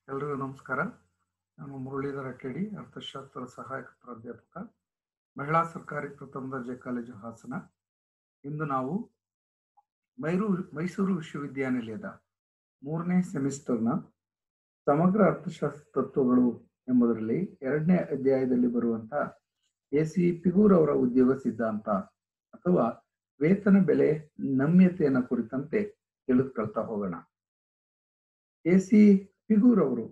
ಎಲ್ರಿಗೂ ನಮಸ್ಕಾರ. ನಾನು ಮುರಳೀಧರ ಕೆಡಿ, ಅರ್ಥಶಾಸ್ತ್ರ ಸಹಾಯಕ ಪ್ರಾಧ್ಯಾಪಕ, ಮಹಿಳಾ ಸರ್ಕಾರಿ ಪ್ರಥಮ ದರ್ಜೆ ಕಾಲೇಜು ಹಾಸನ. ಇಂದು ನಾವು ಮೈಸೂರು ವಿಶ್ವವಿದ್ಯಾನಿಲಯದ 3ನೇ ಸೆಮಿಸ್ಟರ್ನ ಸಮಗ್ರ ಅರ್ಥಶಾಸ್ತ್ರ ತತ್ವಗಳು ಎಂಬುದರಲ್ಲಿ 2ನೇ ಅಧ್ಯಾಯದಲ್ಲಿ ಬರುವಂತಹ ಎ.ಸಿ. ಪಿಗೂರ್ ಅವರ ಉದ್ಯೋಗ ಸಿದ್ಧಾಂತ ಅಥವಾ ವೇತನ ಬೆಲೆ ನಮ್ಯತೆಯನ್ನು ಕುರಿತಂತೆ ತಿಳಿದುಕೊಳ್ತಾ ಹೋಗೋಣ. ಎ.ಸಿ. ಪಿಗೂರ್ ಅವರು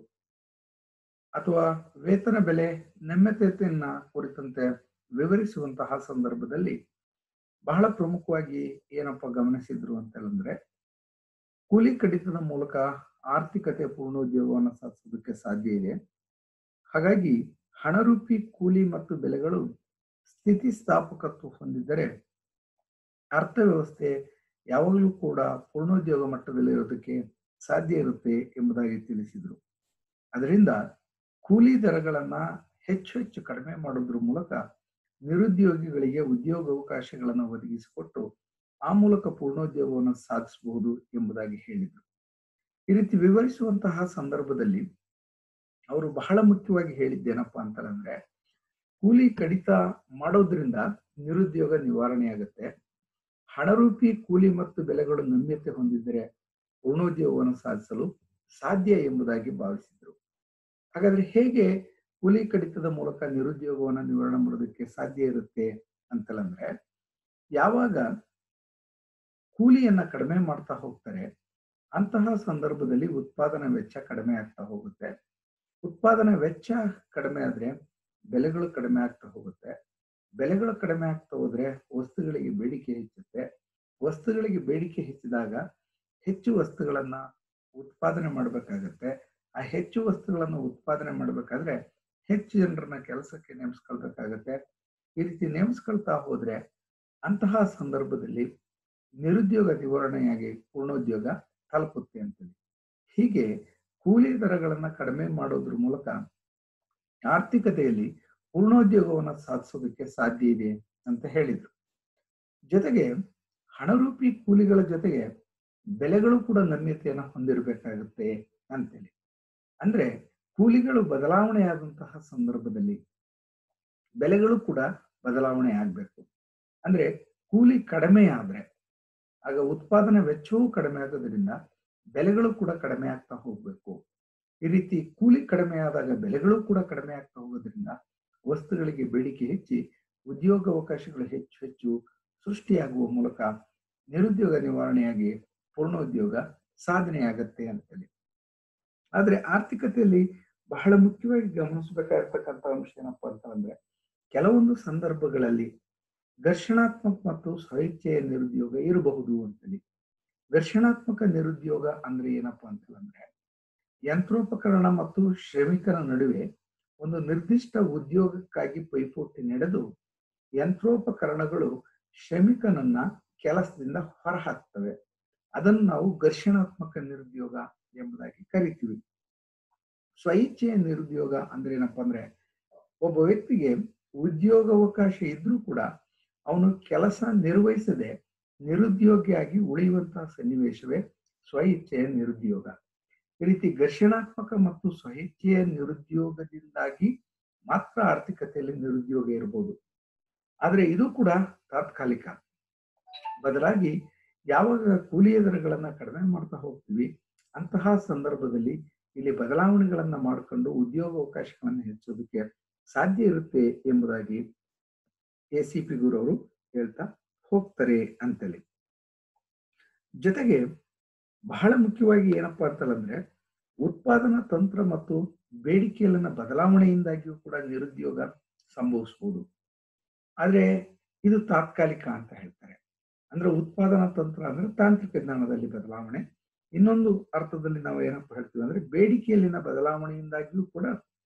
ಅಥವಾ ವೇತನ ಬೆಲೆ ನಮ್ಯತೆಯನ್ನ ಕುರಿತಂತೆ ವಿವರಿಸುವಂತಹ ಸಂದರ್ಭದಲ್ಲಿ ಬಹಳ ಪ್ರಮುಖವಾಗಿ ಏನಪ್ಪ ಗಮನಿಸಿದ್ರು ಅಂತಂದ್ರೆ, ಕೂಲಿ ಕಡಿತದ ಮೂಲಕ ಆರ್ಥಿಕತೆಯ ಪೂರ್ಣೋದ್ಯೋಗವನ್ನು ಸಾಧಿಸೋದಕ್ಕೆ ಸಾಧ್ಯ ಇದೆ. ಹಾಗಾಗಿ ಹಣರೂಪಿ ಕೂಲಿ ಮತ್ತು ಬೆಲೆಗಳು ಸ್ಥಿತಿಸ್ಥಾಪಕತ್ವ ಹೊಂದಿದ್ದರೆ ಅರ್ಥವ್ಯವಸ್ಥೆ ಯಾವಾಗಲೂ ಕೂಡ ಪೂರ್ಣೋದ್ಯೋಗ ಮಟ್ಟದಲ್ಲಿ ಇರೋದಕ್ಕೆ ಸಾಧ್ಯ ಇರುತ್ತೆ ಎಂಬುದಾಗಿ ತಿಳಿಸಿದರು. ಅದರಿಂದ ಕೂಲಿ ದರಗಳನ್ನ ಹೆಚ್ಚು ಕಡಿಮೆ ಮಾಡೋದ್ರ ಮೂಲಕ ನಿರುದ್ಯೋಗಿಗಳಿಗೆ ಉದ್ಯೋಗಾವಕಾಶಗಳನ್ನು ಒದಗಿಸಿಕೊಟ್ಟು ಆ ಮೂಲಕ ಪೂರ್ಣೋದ್ಯೋಗವನ್ನು ಸಾಧಿಸಬಹುದು ಎಂಬುದಾಗಿ ಹೇಳಿದರು. ಈ ರೀತಿ ವಿವರಿಸುವಂತಹ ಸಂದರ್ಭದಲ್ಲಿ ಅವರು ಬಹಳ ಮುಖ್ಯವಾಗಿ ಹೇಳಿದ್ದೇನಪ್ಪಾ ಅಂತಂದ್ರೆ, ಕೂಲಿ ಕಡಿತ ಮಾಡೋದ್ರಿಂದ ನಿರುದ್ಯೋಗ ನಿವಾರಣೆ ಆಗುತ್ತೆ. ಹಣರೂಪಿ ಕೂಲಿ ಮತ್ತು ಬೆಲೆಗಳು ನಮ್ಯತೆ ಹೊಂದಿದ್ದರೆ ಪೂರ್ಣೋದ್ಯೋಗವನ್ನು ಸಾಧಿಸಲು ಸಾಧ್ಯ ಎಂಬುದಾಗಿ ಭಾವಿಸಿದ್ರು. ಹಾಗಾದ್ರೆ ಹೇಗೆ ಕೂಲಿ ಕಡಿತದ ಮೂಲಕ ನಿರುದ್ಯೋಗವನ್ನು ನಿವಾರಣೆ ಮಾಡೋದಕ್ಕೆ ಸಾಧ್ಯ ಇರುತ್ತೆ ಅಂತಂದ್ರೆ, ಯಾವಾಗ ಕೂಲಿಯನ್ನ ಕಡಿಮೆ ಮಾಡ್ತಾ ಹೋಗ್ತಾರೆ ಅಂತಹ ಸಂದರ್ಭದಲ್ಲಿ ಉತ್ಪಾದನಾ ವೆಚ್ಚ ಕಡಿಮೆ ಆಗ್ತಾ ಹೋಗುತ್ತೆ. ಉತ್ಪಾದನಾ ವೆಚ್ಚ ಕಡಿಮೆ ಆದ್ರೆ ಬೆಲೆಗಳು ಕಡಿಮೆ ಆಗ್ತಾ ಹೋಗುತ್ತೆ. ಬೆಲೆಗಳು ಕಡಿಮೆ ಆಗ್ತಾ ಹೋದ್ರೆ ವಸ್ತುಗಳಿಗೆ ಬೇಡಿಕೆ ಹೆಚ್ಚುತ್ತೆ. ವಸ್ತುಗಳಿಗೆ ಬೇಡಿಕೆ ಹೆಚ್ಚಿದಾಗ ಹೆಚ್ಚು ವಸ್ತುಗಳನ್ನ ಉತ್ಪಾದನೆ ಮಾಡಬೇಕಾಗತ್ತೆ. ಆ ಹೆಚ್ಚು ವಸ್ತುಗಳನ್ನು ಉತ್ಪಾದನೆ ಮಾಡಬೇಕಾದ್ರೆ ಹೆಚ್ಚು ಜನರನ್ನ ಕೆಲಸಕ್ಕೆ ನೇಮಿಸ್ಕೊಳ್ಬೇಕಾಗತ್ತೆ. ಈ ರೀತಿ ನೇಮಿಸ್ಕೊಳ್ತಾ ಹೋದ್ರೆ ಅಂತಹ ಸಂದರ್ಭದಲ್ಲಿ ನಿರುದ್ಯೋಗ ನಿವಾರಣೆಯಾಗಿ ಪೂರ್ಣೋದ್ಯೋಗ ತಲುಪುತ್ತೆ ಅಂತೇಳಿ. ಹೀಗೆ ಕೂಲಿ ದರಗಳನ್ನ ಕಡಿಮೆ ಮಾಡೋದ್ರ ಮೂಲಕ ಆರ್ಥಿಕತೆಯಲ್ಲಿ ಪೂರ್ಣೋದ್ಯೋಗವನ್ನು ಸಾಧಿಸೋದಕ್ಕೆ ಸಾಧ್ಯ ಇದೆ ಅಂತ ಹೇಳಿದ್ರು. ಜೊತೆಗೆ ಹಣರೂಪಿ ಕೂಲಿಗಳ ಜೊತೆಗೆ ಬೆಲೆಗಳು ಕೂಡ ನಮ್ಯತೆಯನ್ನು ಹೊಂದಿರಬೇಕಾಗುತ್ತೆ ಅಂತೇಳಿ. ಅಂದ್ರೆ ಕೂಲಿಗಳು ಬದಲಾವಣೆ ಆದಂತಹ ಸಂದರ್ಭದಲ್ಲಿ ಬೆಲೆಗಳು ಕೂಡ ಬದಲಾವಣೆ ಆಗ್ಬೇಕು. ಅಂದ್ರೆ ಕೂಲಿ ಕಡಿಮೆ ಆದ್ರೆ ಆಗ ಉತ್ಪಾದನಾ ವೆಚ್ಚವೂ ಕಡಿಮೆ ಆಗೋದ್ರಿಂದ ಬೆಲೆಗಳು ಕೂಡ ಕಡಿಮೆ ಆಗ್ತಾ ಹೋಗ್ಬೇಕು. ಈ ರೀತಿ ಕೂಲಿ ಕಡಿಮೆ ಆದಾಗ ಬೆಲೆಗಳು ಕೂಡ ಕಡಿಮೆ ಆಗ್ತಾ ಹೋಗೋದ್ರಿಂದ ವಸ್ತುಗಳಿಗೆ ಬೇಡಿಕೆ ಹೆಚ್ಚಿ ಉದ್ಯೋಗಾವಕಾಶಗಳು ಹೆಚ್ಚು ಸೃಷ್ಟಿಯಾಗುವ ಮೂಲಕ ನಿರುದ್ಯೋಗ ನಿವಾರಣೆಯಾಗಿ ಪೂರ್ಣೋದ್ಯೋಗ ಸಾಧನೆಯಾಗತ್ತೆ ಅಂತೇಳಿ. ಆದ್ರೆ ಆರ್ಥಿಕತೆಯಲ್ಲಿ ಬಹಳ ಮುಖ್ಯವಾಗಿ ಗಮನಿಸಬೇಕಾಗಿರ್ತಕ್ಕಂಥ ಅಂಶ ಏನಪ್ಪಾ ಅಂತಂದ್ರೆ, ಕೆಲವೊಂದು ಸಂದರ್ಭಗಳಲ್ಲಿ ಘರ್ಷಣಾತ್ಮಕ ಮತ್ತು ಸ್ವಇಚ್ಛೆಯ ನಿರುದ್ಯೋಗ ಇರಬಹುದು ಅಂತೇಳಿ. ಘರ್ಷಣಾತ್ಮಕ ನಿರುದ್ಯೋಗ ಅಂದ್ರೆ ಏನಪ್ಪಾ ಅಂತಂದ್ರೆ, ಯಂತ್ರೋಪಕರಣ ಮತ್ತು ಶ್ರಮಿಕರ ನಡುವೆ ಒಂದು ನಿರ್ದಿಷ್ಟ ಉದ್ಯೋಗಕ್ಕಾಗಿ ಪೈಪೋಟಿ ನಡೆದು ಯಂತ್ರೋಪಕರಣಗಳು ಶ್ರಮಿಕನನ್ನ ಕೆಲಸದಿಂದ ಹೊರಹಾಕ್ತವೆ. ಅದನ್ನು ನಾವು ಘರ್ಷಣಾತ್ಮಕ ನಿರುದ್ಯೋಗ ಎಂಬುದಾಗಿ ಕರಿತೀವಿ. ಸ್ವಇಚ್ಛೆಯ ನಿರುದ್ಯೋಗ ಅಂದ್ರೆ ಏನಪ್ಪಾ ಅಂದ್ರೆ, ಒಬ್ಬ ವ್ಯಕ್ತಿಗೆ ಉದ್ಯೋಗಾವಕಾಶ ಇದ್ರೂ ಕೂಡ ಅವನು ಕೆಲಸ ನಿರ್ವಹಿಸದೆ ನಿರುದ್ಯೋಗಿಯಾಗಿ ಉಳಿಯುವಂತಹ ಸನ್ನಿವೇಶವೇ ಸ್ವಇಚ್ಛೆಯ ನಿರುದ್ಯೋಗ. ಈ ರೀತಿ ಘರ್ಷಣಾತ್ಮಕ ಮತ್ತು ಸ್ವಇಚ್ಛೆಯ ನಿರುದ್ಯೋಗದಿಂದಾಗಿ ಮಾತ್ರ ಆರ್ಥಿಕತೆಯಲ್ಲಿ ನಿರುದ್ಯೋಗ ಇರಬಹುದು. ಆದ್ರೆ ಇದು ಕೂಡ ತಾತ್ಕಾಲಿಕ. ಬದಲಾಗಿ ಯಾವಾಗ ಕೂಲಿಯ ದರಗಳನ್ನ ಕಡಿಮೆ ಮಾಡ್ತಾ ಹೋಗ್ತೀವಿ ಅಂತಹ ಸಂದರ್ಭದಲ್ಲಿ ಇಲ್ಲಿ ಬದಲಾವಣೆಗಳನ್ನ ಮಾಡಿಕೊಂಡು ಉದ್ಯೋಗಾವಕಾಶಗಳನ್ನು ಹೆಚ್ಚೋದಕ್ಕೆ ಸಾಧ್ಯ ಇರುತ್ತೆ ಎಂಬುದಾಗಿ ಎ.ಸಿ. ಪಿಗೂರ್ ಅವರು ಹೇಳ್ತಾ ಹೋಗ್ತಾರೆ ಅಂತೇಳಿ. ಜೊತೆಗೆ ಬಹಳ ಮುಖ್ಯವಾಗಿ ಏನಪ್ಪಾ ಅಂತಂದ್ರೆ, ಉತ್ಪಾದನಾ ತಂತ್ರ ಮತ್ತು ಬೇಡಿಕೆಯಲ್ಲಿನ ಬದಲಾವಣೆಯಿಂದಾಗಿಯೂ ಕೂಡ ನಿರುದ್ಯೋಗ ಸಂಭವಿಸಬಹುದು. ಆದ್ರೆ ಇದು ತಾತ್ಕಾಲಿಕ ಅಂತ ಹೇಳ್ತಾರೆ. ಅಂದ್ರೆ ಉತ್ಪಾದನಾ ತಂತ್ರ ಅಂದ್ರೆ ತಾಂತ್ರಿಕ ಜ್ಞಾನದಲ್ಲಿ ಬದಲಾವಣೆ. ಇನ್ನೊಂದು ಅರ್ಥದಲ್ಲಿ ನಾವು ಏನಪ್ಪ ಹೇಳ್ತೀವಿ ಅಂದ್ರೆ, ಬೇಡಿಕೆಯಲ್ಲಿನ ಬದಲಾವಣೆಯಿಂದಾಗಿಯೂ ಕೂಡ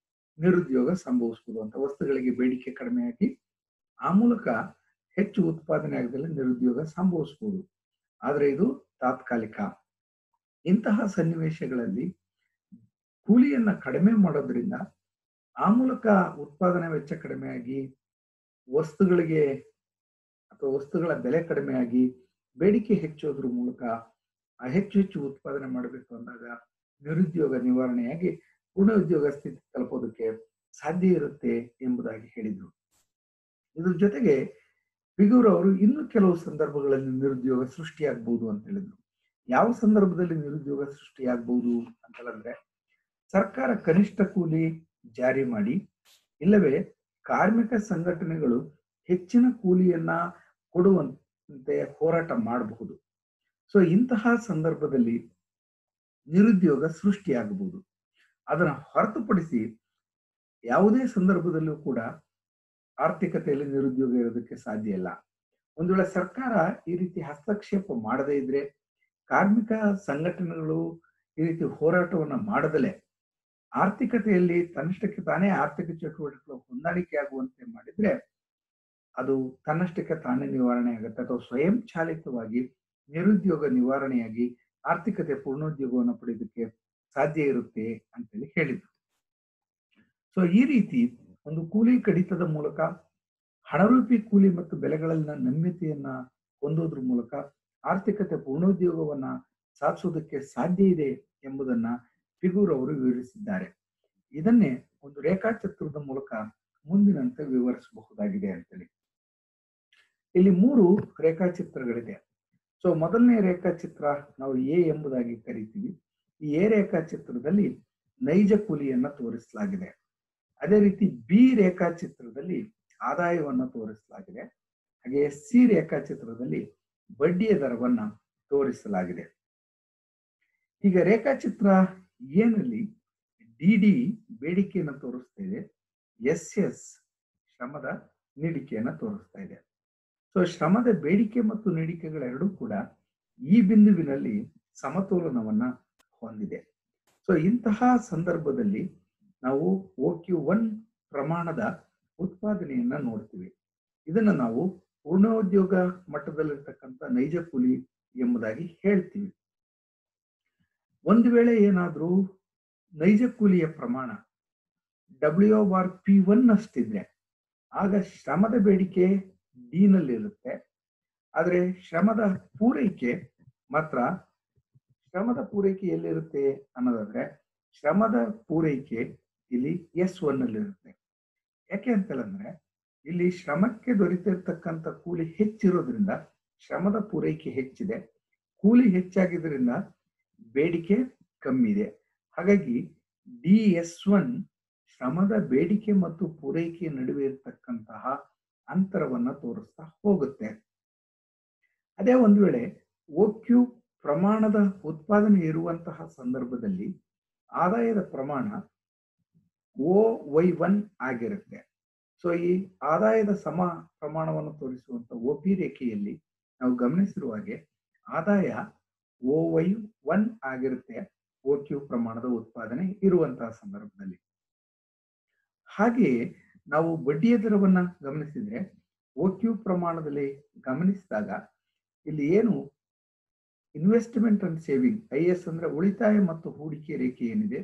ನಿರುದ್ಯೋಗ ಸಂಭವಿಸಬಹುದು ಅಂತ. ವಸ್ತುಗಳಿಗೆ ಬೇಡಿಕೆ ಕಡಿಮೆಯಾಗಿ ಆ ಮೂಲಕ ಹೆಚ್ಚು ಉತ್ಪಾದನೆ ಆಗದಲ್ಲಿ ನಿರುದ್ಯೋಗ ಸಂಭವಿಸಬಹುದು. ಆದ್ರೆ ಇದು ತಾತ್ಕಾಲಿಕ. ಇಂತಹ ಸನ್ನಿವೇಶಗಳಲ್ಲಿ ಕೂಲಿಯನ್ನ ಕಡಿಮೆ ಮಾಡೋದ್ರಿಂದ ಆ ಮೂಲಕ ಉತ್ಪಾದನಾ ವೆಚ್ಚ ಕಡಿಮೆಯಾಗಿ ವಸ್ತುಗಳಿಗೆ ಅಥವಾ ವಸ್ತುಗಳ ಬೆಲೆ ಕಡಿಮೆಯಾಗಿ ಬೇಡಿಕೆ ಹೆಚ್ಚೋದ್ರ ಮೂಲಕ ಹೆಚ್ಚು ಉತ್ಪಾದನೆ ಮಾಡಬೇಕು ಅಂದಾಗ ನಿರುದ್ಯೋಗ ನಿವಾರಣೆಯಾಗಿ ಪೂರ್ಣ ಉದ್ಯೋಗ ಸ್ಥಿತಿ ತಲುಪೋದಕ್ಕೆ ಸಾಧ್ಯ ಇರುತ್ತೆ ಎಂಬುದಾಗಿ ಹೇಳಿದರು. ಇದ್ರ ಜೊತೆಗೆ ಪಿಗೂರ್ ಅವರು ಇನ್ನು ಕೆಲವು ಸಂದರ್ಭಗಳಲ್ಲಿ ನಿರುದ್ಯೋಗ ಸೃಷ್ಟಿಯಾಗಬಹುದು ಅಂತ ಹೇಳಿದ್ರು. ಯಾವ ಸಂದರ್ಭದಲ್ಲಿ ನಿರುದ್ಯೋಗ ಸೃಷ್ಟಿಯಾಗಬಹುದು ಅಂತಂದ್ರೆ, ಸರ್ಕಾರ ಕನಿಷ್ಠ ಕೂಲಿ ಜಾರಿ ಮಾಡಿ, ಇಲ್ಲವೇ ಕಾರ್ಮಿಕ ಸಂಘಟನೆಗಳು ಹೆಚ್ಚಿನ ಕೂಲಿಯನ್ನ ಕೊಡುವಂತೆ ಹೋರಾಟ ಮಾಡಬಹುದು. ಸೊ ಇಂತಹ ಸಂದರ್ಭದಲ್ಲಿ ನಿರುದ್ಯೋಗ ಸೃಷ್ಟಿಯಾಗಬಹುದು. ಅದನ್ನ ಹೊರತುಪಡಿಸಿ ಯಾವುದೇ ಸಂದರ್ಭದಲ್ಲೂ ಕೂಡ ಆರ್ಥಿಕತೆಯಲ್ಲಿ ನಿರುದ್ಯೋಗ ಇರೋದಕ್ಕೆ ಸಾಧ್ಯ ಇಲ್ಲ. ಒಂದು ವೇಳೆ ಸರ್ಕಾರ ಈ ರೀತಿ ಹಸ್ತಕ್ಷೇಪ ಮಾಡದೇ ಇದ್ರೆ, ಕಾರ್ಮಿಕ ಸಂಘಟನೆಗಳು ಈ ರೀತಿ ಹೋರಾಟವನ್ನ ಮಾಡದಲೆ ಆರ್ಥಿಕತೆಯಲ್ಲಿ ತನ್ನಷ್ಟಕ್ಕೆ ತಾನೇ ಆರ್ಥಿಕ ಚಟುವಟಿಕೆಗಳು ಹೊಂದಾಣಿಕೆ ಆಗುವಂತೆ ಮಾಡಿದ್ರೆ ಅದು ತನ್ನಷ್ಟಕ್ಕೆ ತಾನೇ ನಿವಾರಣೆ ಆಗುತ್ತೆ, ಅಥವಾ ಸ್ವಯಂ ಚಾಲಿತವಾಗಿ ನಿರುದ್ಯೋಗ ನಿವಾರಣೆಯಾಗಿ ಆರ್ಥಿಕತೆ ಪೂರ್ಣೋದ್ಯೋಗವನ್ನು ಪಡೆಯೋದಕ್ಕೆ ಸಾಧ್ಯ ಇರುತ್ತೆ ಅಂತೇಳಿ ಹೇಳಿದ್ರು. ಸೊ ಈ ರೀತಿ ಒಂದು ಕೂಲಿ ಕಡಿತದ ಮೂಲಕ ಹಣರೂಪಿ ಕೂಲಿ ಮತ್ತು ಬೆಲೆಗಳಲ್ಲಿನ ನಮ್ಯತೆಯನ್ನ ಹೊಂದೋದ್ರ ಮೂಲಕ ಆರ್ಥಿಕತೆ ಪೂರ್ಣೋದ್ಯೋಗವನ್ನ ಸಾಧಿಸೋದಕ್ಕೆ ಸಾಧ್ಯ ಇದೆ ಎಂಬುದನ್ನ ಪಿಗೂರ್ ಅವರು ವಿವರಿಸಿದ್ದಾರೆ. ಇದನ್ನೇ ಒಂದು ರೇಖಾಚಿತ್ರದ ಮೂಲಕ ಮುಂದಿನಂತೆ ವಿವರಿಸಬಹುದಾಗಿದೆ ಅಂತೇಳಿ. ಇಲ್ಲಿ 3 ರೇಖಾಚಿತ್ರಗಳಿದೆ. ಸೊ ಮೊದಲನೇ ರೇಖಾಚಿತ್ರ ನಾವು ಎ ಎಂಬುದಾಗಿ ಕರಿತೀವಿ. ಈ ಎ ರೇಖಾಚಿತ್ರದಲ್ಲಿ ನೈಜ ಕೂಲಿಯನ್ನ ತೋರಿಸಲಾಗಿದೆ. ಅದೇ ರೀತಿ ಬಿ ರೇಖಾಚಿತ್ರದಲ್ಲಿ ಆದಾಯವನ್ನ ತೋರಿಸಲಾಗಿದೆ. ಹಾಗೆ ಸಿ ರೇಖಾಚಿತ್ರದಲ್ಲಿ ಬಡ್ಡಿಯ ದರವನ್ನ ತೋರಿಸಲಾಗಿದೆ. ಈಗ ರೇಖಾಚಿತ್ರ ಎನಲ್ಲಿ ಡಿಡಿ ಬೇಡಿಕೆಯನ್ನು ತೋರಿಸ್ತಾ ಇದೆ, ಎಸ್ ಶ್ರಮದ ನೀಡಿಕೆಯನ್ನ ತೋರಿಸ್ತಾ ಇದೆ. ಸೊ ಶ್ರಮದ ಬೇಡಿಕೆ ಮತ್ತು ನೀಡಿಕೆಗಳೆರಡೂ ಕೂಡ ಈ ಬಿಂದುವಿನಲ್ಲಿ ಸಮತೋಲನವನ್ನ ಹೊಂದಿದೆ. ಸೊ ಇಂತಹ ಸಂದರ್ಭದಲ್ಲಿ ನಾವು OQ1 ಪ್ರಮಾಣದ ಉತ್ಪಾದನೆಯನ್ನ ನೋಡ್ತೀವಿ. ಇದನ್ನ ನಾವು ಪೂರ್ಣೋದ್ಯೋಗ ಮಟ್ಟದಲ್ಲಿರ್ತಕ್ಕಂಥ ನೈಜ ಕೂಲಿ ಎಂಬುದಾಗಿ ಹೇಳ್ತೀವಿ. ಒಂದು ವೇಳೆ ಏನಾದ್ರೂ ನೈಜ ಕೂಲಿಯ ಪ್ರಮಾಣ WRP1 ಅಷ್ಟಿದ್ರೆ ಆಗ ಶ್ರಮದ ಬೇಡಿಕೆ ಡಿ ನಲ್ಲಿರುತ್ತೆ. ಆದ್ರೆ ಶ್ರಮದ ಪೂರೈಕೆ ಮಾತ್ರ, ಶ್ರಮದ ಪೂರೈಕೆ ಎಲ್ಲಿರುತ್ತೆ ಅನ್ನೋದಾದ್ರೆ ಶ್ರಮದ ಪೂರೈಕೆ ಇಲ್ಲಿ S1 ನಲ್ಲಿರುತ್ತೆ. ಯಾಕೆ ಅಂತಂದ್ರೆ ಇಲ್ಲಿ ಶ್ರಮಕ್ಕೆ ದೊರೆತಿರ್ತಕ್ಕಂಥ ಕೂಲಿ ಹೆಚ್ಚಿರೋದ್ರಿಂದ ಶ್ರಮದ ಪೂರೈಕೆ ಹೆಚ್ಚಿದೆ, ಕೂಲಿ ಹೆಚ್ಚಾಗಿದ್ರಿಂದ ಬೇಡಿಕೆ ಕಮ್ಮಿ ಇದೆ. ಹಾಗಾಗಿ DS1 ಶ್ರಮದ ಬೇಡಿಕೆ ಮತ್ತು ಪೂರೈಕೆ ನಡುವೆ ಇರತಕ್ಕಂತಹ ಅಂತರವನ್ನ ತೋರಿಸ್ತಾ ಹೋಗುತ್ತೆ. ಅದೇ ಒಂದು ವೇಳೆ OQ ಪ್ರಮಾಣದ ಉತ್ಪಾದನೆ ಇರುವಂತಹ ಸಂದರ್ಭದಲ್ಲಿ ಆದಾಯದ ಪ್ರಮಾಣ OY1 ಆಗಿರುತ್ತೆ. ಸೊ ಈ ಆದಾಯದ ಸಮ ಪ್ರಮಾಣವನ್ನು ತೋರಿಸುವಂತ OP ರೇಖೆಯಲ್ಲಿ ನಾವು ಗಮನಿಸಿರುವ ಹಾಗೆ ಆದಾಯ OY1 ಆಗಿರುತ್ತೆ OQ ಪ್ರಮಾಣದ ಉತ್ಪಾದನೆ ಇರುವಂತಹ ಸಂದರ್ಭದಲ್ಲಿ. ಹಾಗೆಯೇ ನಾವು ಬಡ್ಡಿಯ ದರವನ್ನ ಗಮನಿಸಿದ್ರೆ OQ ಪ್ರಮಾಣದಲ್ಲಿ ಗಮನಿಸಿದಾಗ ಇಲ್ಲಿ ಏನು ಇನ್ವೆಸ್ಟ್ಮೆಂಟ್ ಅಂಡ್ ಸೇವಿಂಗ್ IS ಅಂದ್ರೆ ಉಳಿತಾಯ ಮತ್ತು ಹೂಡಿಕೆ ರೇಖೆ ಏನಿದೆ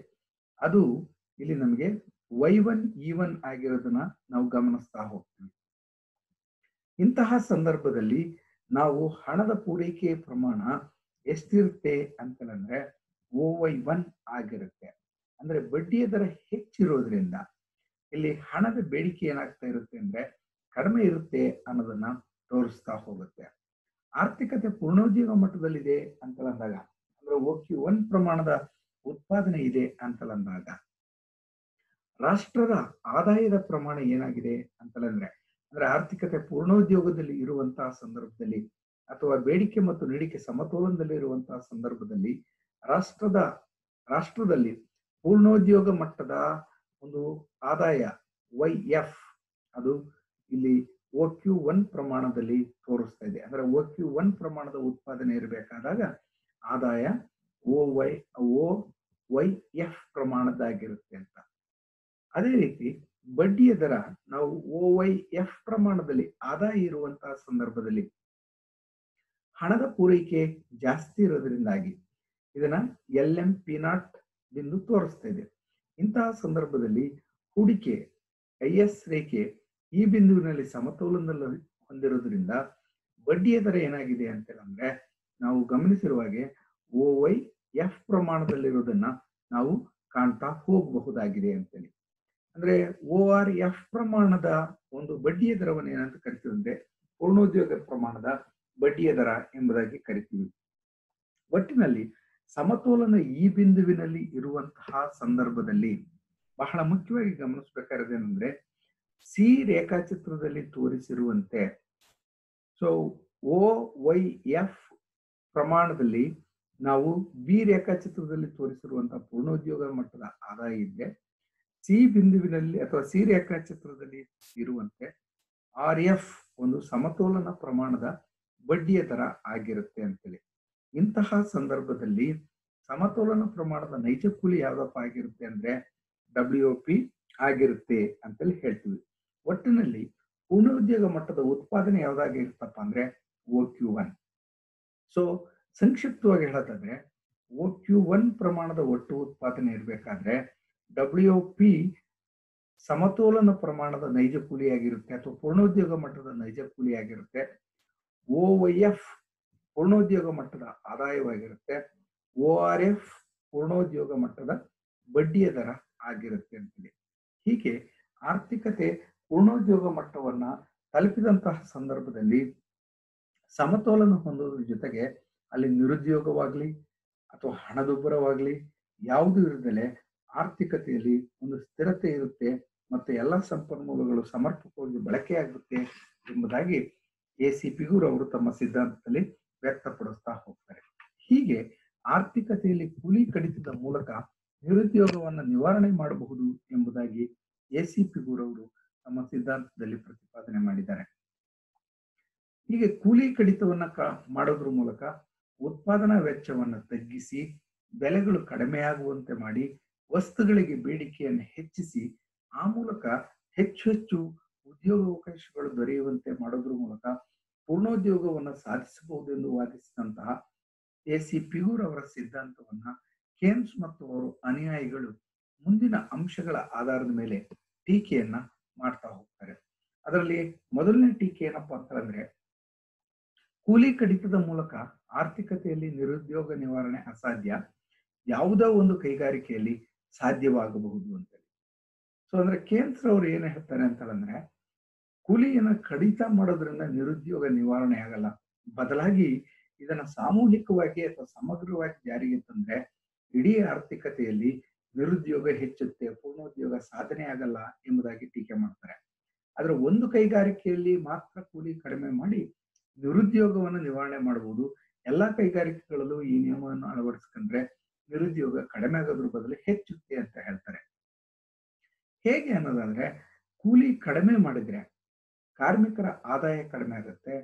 ಅದು ಇಲ್ಲಿ ನಮಗೆ Y1 E1 ಆಗಿರೋದನ್ನ ನಾವು ಗಮನಿಸ್ತಾ ಹೋಗ್ತೀವಿ. ಇಂತಹ ಸಂದರ್ಭದಲ್ಲಿ ನಾವು ಹಣದ ಪೂರೈಕೆ ಪ್ರಮಾಣ ಎಷ್ಟಿರುತ್ತೆ ಅಂತಂದ್ರೆ OY1 ಆಗಿರುತ್ತೆ. ಅಂದ್ರೆ ಬಡ್ಡಿಯ ದರ ಹೆಚ್ಚಿರೋದ್ರಿಂದ ಇಲ್ಲಿ ಹಣದ ಬೇಡಿಕೆ ಏನಾಗ್ತಾ ಇರುತ್ತೆ ಅಂದ್ರೆ ಕಡಿಮೆ ಇರುತ್ತೆ ಅನ್ನೋದನ್ನ ತೋರಿಸ್ತಾ ಹೋಗುತ್ತೆ. ಆರ್ಥಿಕತೆ ಪೂರ್ಣೋದ್ಯೋಗ ಮಟ್ಟದಲ್ಲಿದೆ ಅಂತಂದಾಗ ಅಂದ್ರೆ OQ1 ಪ್ರಮಾಣದ ಉತ್ಪಾದನೆ ಇದೆ ಅಂತಂದಾಗ ರಾಷ್ಟ್ರದ ಆದಾಯದ ಪ್ರಮಾಣ ಏನಾಗಿದೆ ಅಂತಂದ್ರೆ ಅಂದ್ರೆ ಆರ್ಥಿಕತೆ ಪೂರ್ಣೋದ್ಯೋಗದಲ್ಲಿ ಇರುವಂತಹ ಸಂದರ್ಭದಲ್ಲಿ ಅಥವಾ ಬೇಡಿಕೆ ಮತ್ತು ನೀಡಿಕೆ ಸಮತೋಲನದಲ್ಲಿ ಇರುವಂತಹ ಸಂದರ್ಭದಲ್ಲಿ ರಾಷ್ಟ್ರದಲ್ಲಿ ಪೂರ್ಣೋದ್ಯೋಗ ಮಟ್ಟದ ಒಂದು ಆದಾಯ YF ಅದು ಇಲ್ಲಿ OQ1 ಪ್ರಮಾಣದಲ್ಲಿ ತೋರಿಸ್ತಾ ಇದೆ. ಅಂದ್ರೆ OQ1 ಪ್ರಮಾಣದ ಉತ್ಪಾದನೆ ಇರಬೇಕಾದಾಗ ಆದಾಯ OYF ಪ್ರಮಾಣದಾಗಿರುತ್ತೆ ಅಂತ. ಅದೇ ರೀತಿ ಬಡ್ಡಿಯ ದರ ನಾವು OYF ಪ್ರಮಾಣದಲ್ಲಿ ಆದಾಯ ಇರುವಂತಹ ಸಂದರ್ಭದಲ್ಲಿ ಹಣದ ಪೂರೈಕೆ ಜಾಸ್ತಿ ಇರೋದ್ರಿಂದಾಗಿ ಇದನ್ನ LMP0 ಬಿಂದು ತೋರಿಸ್ತಾ ಇದೆ. ಇಂತಹ ಸಂದರ್ಭದಲ್ಲಿ ಹೂಡಿಕೆ IS ರೇಖೆ ಈ ಬಿಂದುವಿನಲ್ಲಿ ಸಮತೋಲನದಲ್ಲಿ ಹೊಂದಿರೋದ್ರಿಂದ ಬಡ್ಡಿಯ ದರ ಏನಾಗಿದೆ ಅಂತಂದ್ರೆ ನಾವು ಗಮನಿಸಿರುವ ಹಾಗೆ OYF ಪ್ರಮಾಣದಲ್ಲಿರೋದನ್ನ ನಾವು ಕಾಣ್ತಾ ಹೋಗಬಹುದಾಗಿದೆ ಅಂತೇಳಿ. ಅಂದ್ರೆ ORF ಪ್ರಮಾಣದ ಒಂದು ಬಡ್ಡಿಯ ದರವನ್ನು ಏನಂತ ಕರಿತೀವಿ ಅಂದ್ರೆ ಪೂರ್ಣೋದ್ಯೋಗ ಪ್ರಮಾಣದ ಬಡ್ಡಿಯ ದರ ಎಂಬುದಾಗಿ ಕರಿತೀವಿ. ಒಟ್ಟಿನಲ್ಲಿ ಸಮತೋಲನ ಈ ಬಿಂದುವಿನಲ್ಲಿ ಇರುವಂತಹ ಸಂದರ್ಭದಲ್ಲಿ ಬಹಳ ಮುಖ್ಯವಾಗಿ ಗಮನಿಸಬೇಕಾಗಿರೋದೇನೆಂದ್ರೆ ಸಿ ರೇಖಾಚಿತ್ರದಲ್ಲಿ ತೋರಿಸಿರುವಂತೆ OYF ಪ್ರಮಾಣದಲ್ಲಿ ನಾವು ಬಿ ರೇಖಾಚಿತ್ರದಲ್ಲಿ ತೋರಿಸಿರುವಂತಹ ಪೂರ್ಣೋದ್ಯೋಗ ಮಟ್ಟದ ಆದಾಯ ಇದ್ರೆ ಸಿ ಬಿಂದುವಿನಲ್ಲಿ ಅಥವಾ ಸಿ ರೇಖಾಚಿತ್ರದಲ್ಲಿ ಇರುವಂತೆ RF ಒಂದು ಸಮತೋಲನ ಪ್ರಮಾಣದ ಬಡ್ಡಿಯ ದರ ಆಗಿರುತ್ತೆ ಅಂತೇಳಿ. ಇಂತಹ ಸಂದರ್ಭದಲ್ಲಿ ಸಮತೋಲನ ಪ್ರಮಾಣದ ನೈಜ ಕೂಲಿ ಯಾವ್ದಪ್ಪ ಆಗಿರುತ್ತೆ ಅಂದ್ರೆ WOP ಆಗಿರುತ್ತೆ ಅಂತೇಳಿ ಹೇಳ್ತೀವಿ. ಒಟ್ಟಿನಲ್ಲಿ ಪೂರ್ಣೋದ್ಯೋಗ ಮಟ್ಟದ ಉತ್ಪಾದನೆ ಯಾವ್ದಾಗಿರುತ್ತಪ್ಪ ಅಂದ್ರೆ OQ1. ಸೊ ಸಂಕ್ಷಿಪ್ತವಾಗಿ ಹೇಳೋದಾದ್ರೆ OQ1 ಪ್ರಮಾಣದ ಒಟ್ಟು ಉತ್ಪಾದನೆ ಇರಬೇಕಾದ್ರೆ WOP ಸಮತೋಲನ ಪ್ರಮಾಣದ ನೈಜ ಕೂಲಿಯಾಗಿರುತ್ತೆ ಅಥವಾ ಪೂರ್ಣೋದ್ಯೋಗ ಮಟ್ಟದ ನೈಜ ಕೂಲಿಯಾಗಿರುತ್ತೆ. OYF ಪೂರ್ಣೋದ್ಯೋಗ ಮಟ್ಟದ ಆದಾಯವಾಗಿರುತ್ತೆ. ORF ಪೂರ್ಣೋದ್ಯೋಗ ಮಟ್ಟದ ಬಡ್ಡಿಯ ದರ ಆಗಿರುತ್ತೆ ಅಂತೇಳಿ. ಹೀಗೆ ಆರ್ಥಿಕತೆ ಪೂರ್ಣೋದ್ಯೋಗ ಮಟ್ಟವನ್ನ ತಲುಪಿದಂತಹ ಸಂದರ್ಭದಲ್ಲಿ ಸಮತೋಲನ ಹೊಂದೋದ್ರ ಜೊತೆಗೆ ಅಲ್ಲಿ ನಿರುದ್ಯೋಗವಾಗ್ಲಿ ಅಥವಾ ಹಣದುಬ್ಬರವಾಗ್ಲಿ ಯಾವುದು ಇರದಲೆ ಆರ್ಥಿಕತೆಯಲ್ಲಿ ಒಂದು ಸ್ಥಿರತೆ ಇರುತ್ತೆ ಮತ್ತೆ ಎಲ್ಲ ಸಂಪನ್ಮೂಲಗಳು ಸಮರ್ಪಕವಾಗಿ ಬಳಕೆಯಾಗುತ್ತೆ ಎಂಬುದಾಗಿ AC ಪಿಗೂರ್ ಅವರು ತಮ್ಮ ಸಿದ್ಧಾಂತದಲ್ಲಿ ವ್ಯಕ್ತಪಡಿಸ್ತಾ ಹೋಗ್ತಾರೆ. ಹೀಗೆ ಆರ್ಥಿಕತೆಯಲ್ಲಿ ಕೂಲಿ ಕಡಿತದ ಮೂಲಕ ನಿರುದ್ಯೋಗವನ್ನು ನಿವಾರಣೆ ಮಾಡಬಹುದು ಎಂಬುದಾಗಿ AC ಪಿಗೂರ್ ಅವರು ತಮ್ಮ ಸಿದ್ಧಾಂತದಲ್ಲಿ ಪ್ರತಿಪಾದನೆ ಮಾಡಿದ್ದಾರೆ. ಹೀಗೆ ಕೂಲಿ ಕಡಿತವನ್ನ ಮಾಡೋದ್ರ ಮೂಲಕ ಉತ್ಪಾದನಾ ವೆಚ್ಚವನ್ನು ತಗ್ಗಿಸಿ ಬೆಲೆಗಳು ಕಡಿಮೆಯಾಗುವಂತೆ ಮಾಡಿ ವಸ್ತುಗಳಿಗೆ ಬೇಡಿಕೆಯನ್ನು ಹೆಚ್ಚಿಸಿ ಆ ಮೂಲಕ ಹೆಚ್ಚು ಉದ್ಯೋಗಾವಕಾಶಗಳು ದೊರೆಯುವಂತೆ ಮಾಡೋದ್ರ ಮೂಲಕ ಪೂರ್ಣೋದ್ಯೋಗವನ್ನು ಸಾಧಿಸಬಹುದು ಎಂದು ವಾದಿಸಿದಂತಹ AC ಪಿಗೂರ್ ಅವರ ಸಿದ್ಧಾಂತವನ್ನ ಕೇನ್ಸ್ ಮತ್ತು ಅವರ ಅನುಯಾಯಿಗಳು ಮುಂದಿನ ಅಂಶಗಳ ಆಧಾರದ ಮೇಲೆ ಟೀಕೆಯನ್ನ ಮಾಡ್ತಾ ಹೋಗ್ತಾರೆ. ಅದರಲ್ಲಿ ಮೊದಲನೇ ಟೀಕೆ ಏನಪ್ಪಾ ಅಂತಂದ್ರೆ ಕೂಲಿ ಕಡಿತದ ಮೂಲಕ ಆರ್ಥಿಕತೆಯಲ್ಲಿ ನಿರುದ್ಯೋಗ ನಿವಾರಣೆ ಅಸಾಧ್ಯ, ಯಾವುದೋ ಒಂದು ಕೈಗಾರಿಕೆಯಲ್ಲಿ ಸಾಧ್ಯವಾಗಬಹುದು ಅಂತೇಳಿ. ಸೊ ಅಂದ್ರೆ ಕೇನ್ಸ್ ಅವರು ಏನ್ ಹೇಳ್ತಾರೆ ಅಂತಂದ್ರೆ ಕೂಲಿಯನ್ನ ಕಡಿತ ಮಾಡೋದ್ರಿಂದ ನಿರುದ್ಯೋಗ ನಿವಾರಣೆ ಆಗಲ್ಲ, ಬದಲಾಗಿ ಇದನ್ನ ಸಾಮೂಹಿಕವಾಗಿ ಅಥವಾ ಸಮಗ್ರವಾಗಿ ಜಾರಿಗೆ ತಂದ್ರೆ ಇಡೀ ಆರ್ಥಿಕತೆಯಲ್ಲಿ ನಿರುದ್ಯೋಗ ಹೆಚ್ಚುತ್ತೆ, ಪೂರ್ಣೋದ್ಯೋಗ ಸಾಧನೆ ಆಗಲ್ಲ ಎಂಬುದಾಗಿ ಟೀಕೆ ಮಾಡ್ತಾರೆ. ಆದ್ರೆ ಒಂದು ಕೈಗಾರಿಕೆಯಲ್ಲಿ ಮಾತ್ರ ಕೂಲಿ ಕಡಿಮೆ ಮಾಡಿ ನಿರುದ್ಯೋಗವನ್ನು ನಿವಾರಣೆ ಮಾಡಬಹುದು. ಎಲ್ಲಾ ಕೈಗಾರಿಕೆಗಳಲ್ಲೂ ಈ ನಿಯಮವನ್ನು ಅಳವಡಿಸ್ಕೊಂಡ್ರೆ ನಿರುದ್ಯೋಗ ಕಡಿಮೆ ಆಗೋದ್ರ ಬದಲು ಹೆಚ್ಚುತ್ತೆ ಅಂತ ಹೇಳ್ತಾರೆ. ಹೇಗೆ ಅನ್ನೋದಂದ್ರೆ ಕೂಲಿ ಕಡಿಮೆ ಮಾಡಿದ್ರೆ ಕಾರ್ಮಿಕರ ಆದಾಯ ಕಡಿಮೆ ಆಗುತ್ತೆ,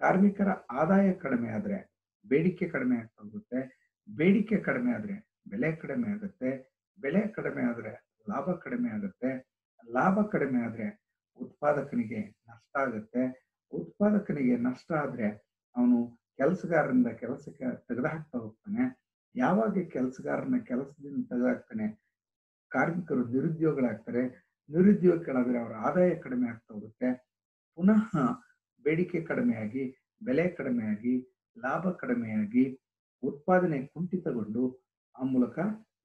ಕಾರ್ಮಿಕರ ಆದಾಯ ಕಡಿಮೆ ಆದ್ರೆ ಬೇಡಿಕೆ ಕಡಿಮೆ ಆಗ್ತಾ ಹೋಗುತ್ತೆ, ಬೇಡಿಕೆ ಕಡಿಮೆ ಆದ್ರೆ ಬೆಲೆ ಕಡಿಮೆ ಆಗುತ್ತೆ, ಬೆಲೆ ಕಡಿಮೆ ಆದ್ರೆ ಲಾಭ ಕಡಿಮೆ ಆಗುತ್ತೆ, ಲಾಭ ಕಡಿಮೆ ಆದ್ರೆ ಉತ್ಪಾದಕನಿಗೆ ನಷ್ಟ ಆಗುತ್ತೆ, ಉತ್ಪಾದಕನಿಗೆ ನಷ್ಟ ಆದ್ರೆ ಅವನು ಕೆಲಸಗಾರರಿಂದ ಕೆಲಸಕ್ಕೆ ತೆಗೆದುಹಾಕ್ತಾ ಹೋಗ್ತಾನೆ. ಯಾವಾಗ ಕೆಲಸಗಾರನ ಕೆಲಸದಿಂದ ತೆಗೆದುಹಾಕ್ತಾನೆ ಕಾರ್ಮಿಕರು ನಿರುದ್ಯೋಗಿಗಳಾಗ್ತಾರೆ, ನಿರುದ್ಯೋಗಿಗಳಾದ್ರೆ ಅವರ ಆದಾಯ ಕಡಿಮೆ ಆಗ್ತಾ ಹೋಗುತ್ತೆ, ಪುನಃ ಬೇಡಿಕೆ ಕಡಿಮೆಯಾಗಿ ಬೆಲೆ ಕಡಿಮೆಯಾಗಿ ಲಾಭ ಕಡಿಮೆಯಾಗಿ ಉತ್ಪಾದನೆ ಕುಂಠಿತಗೊಂಡು ಆ ಮೂಲಕ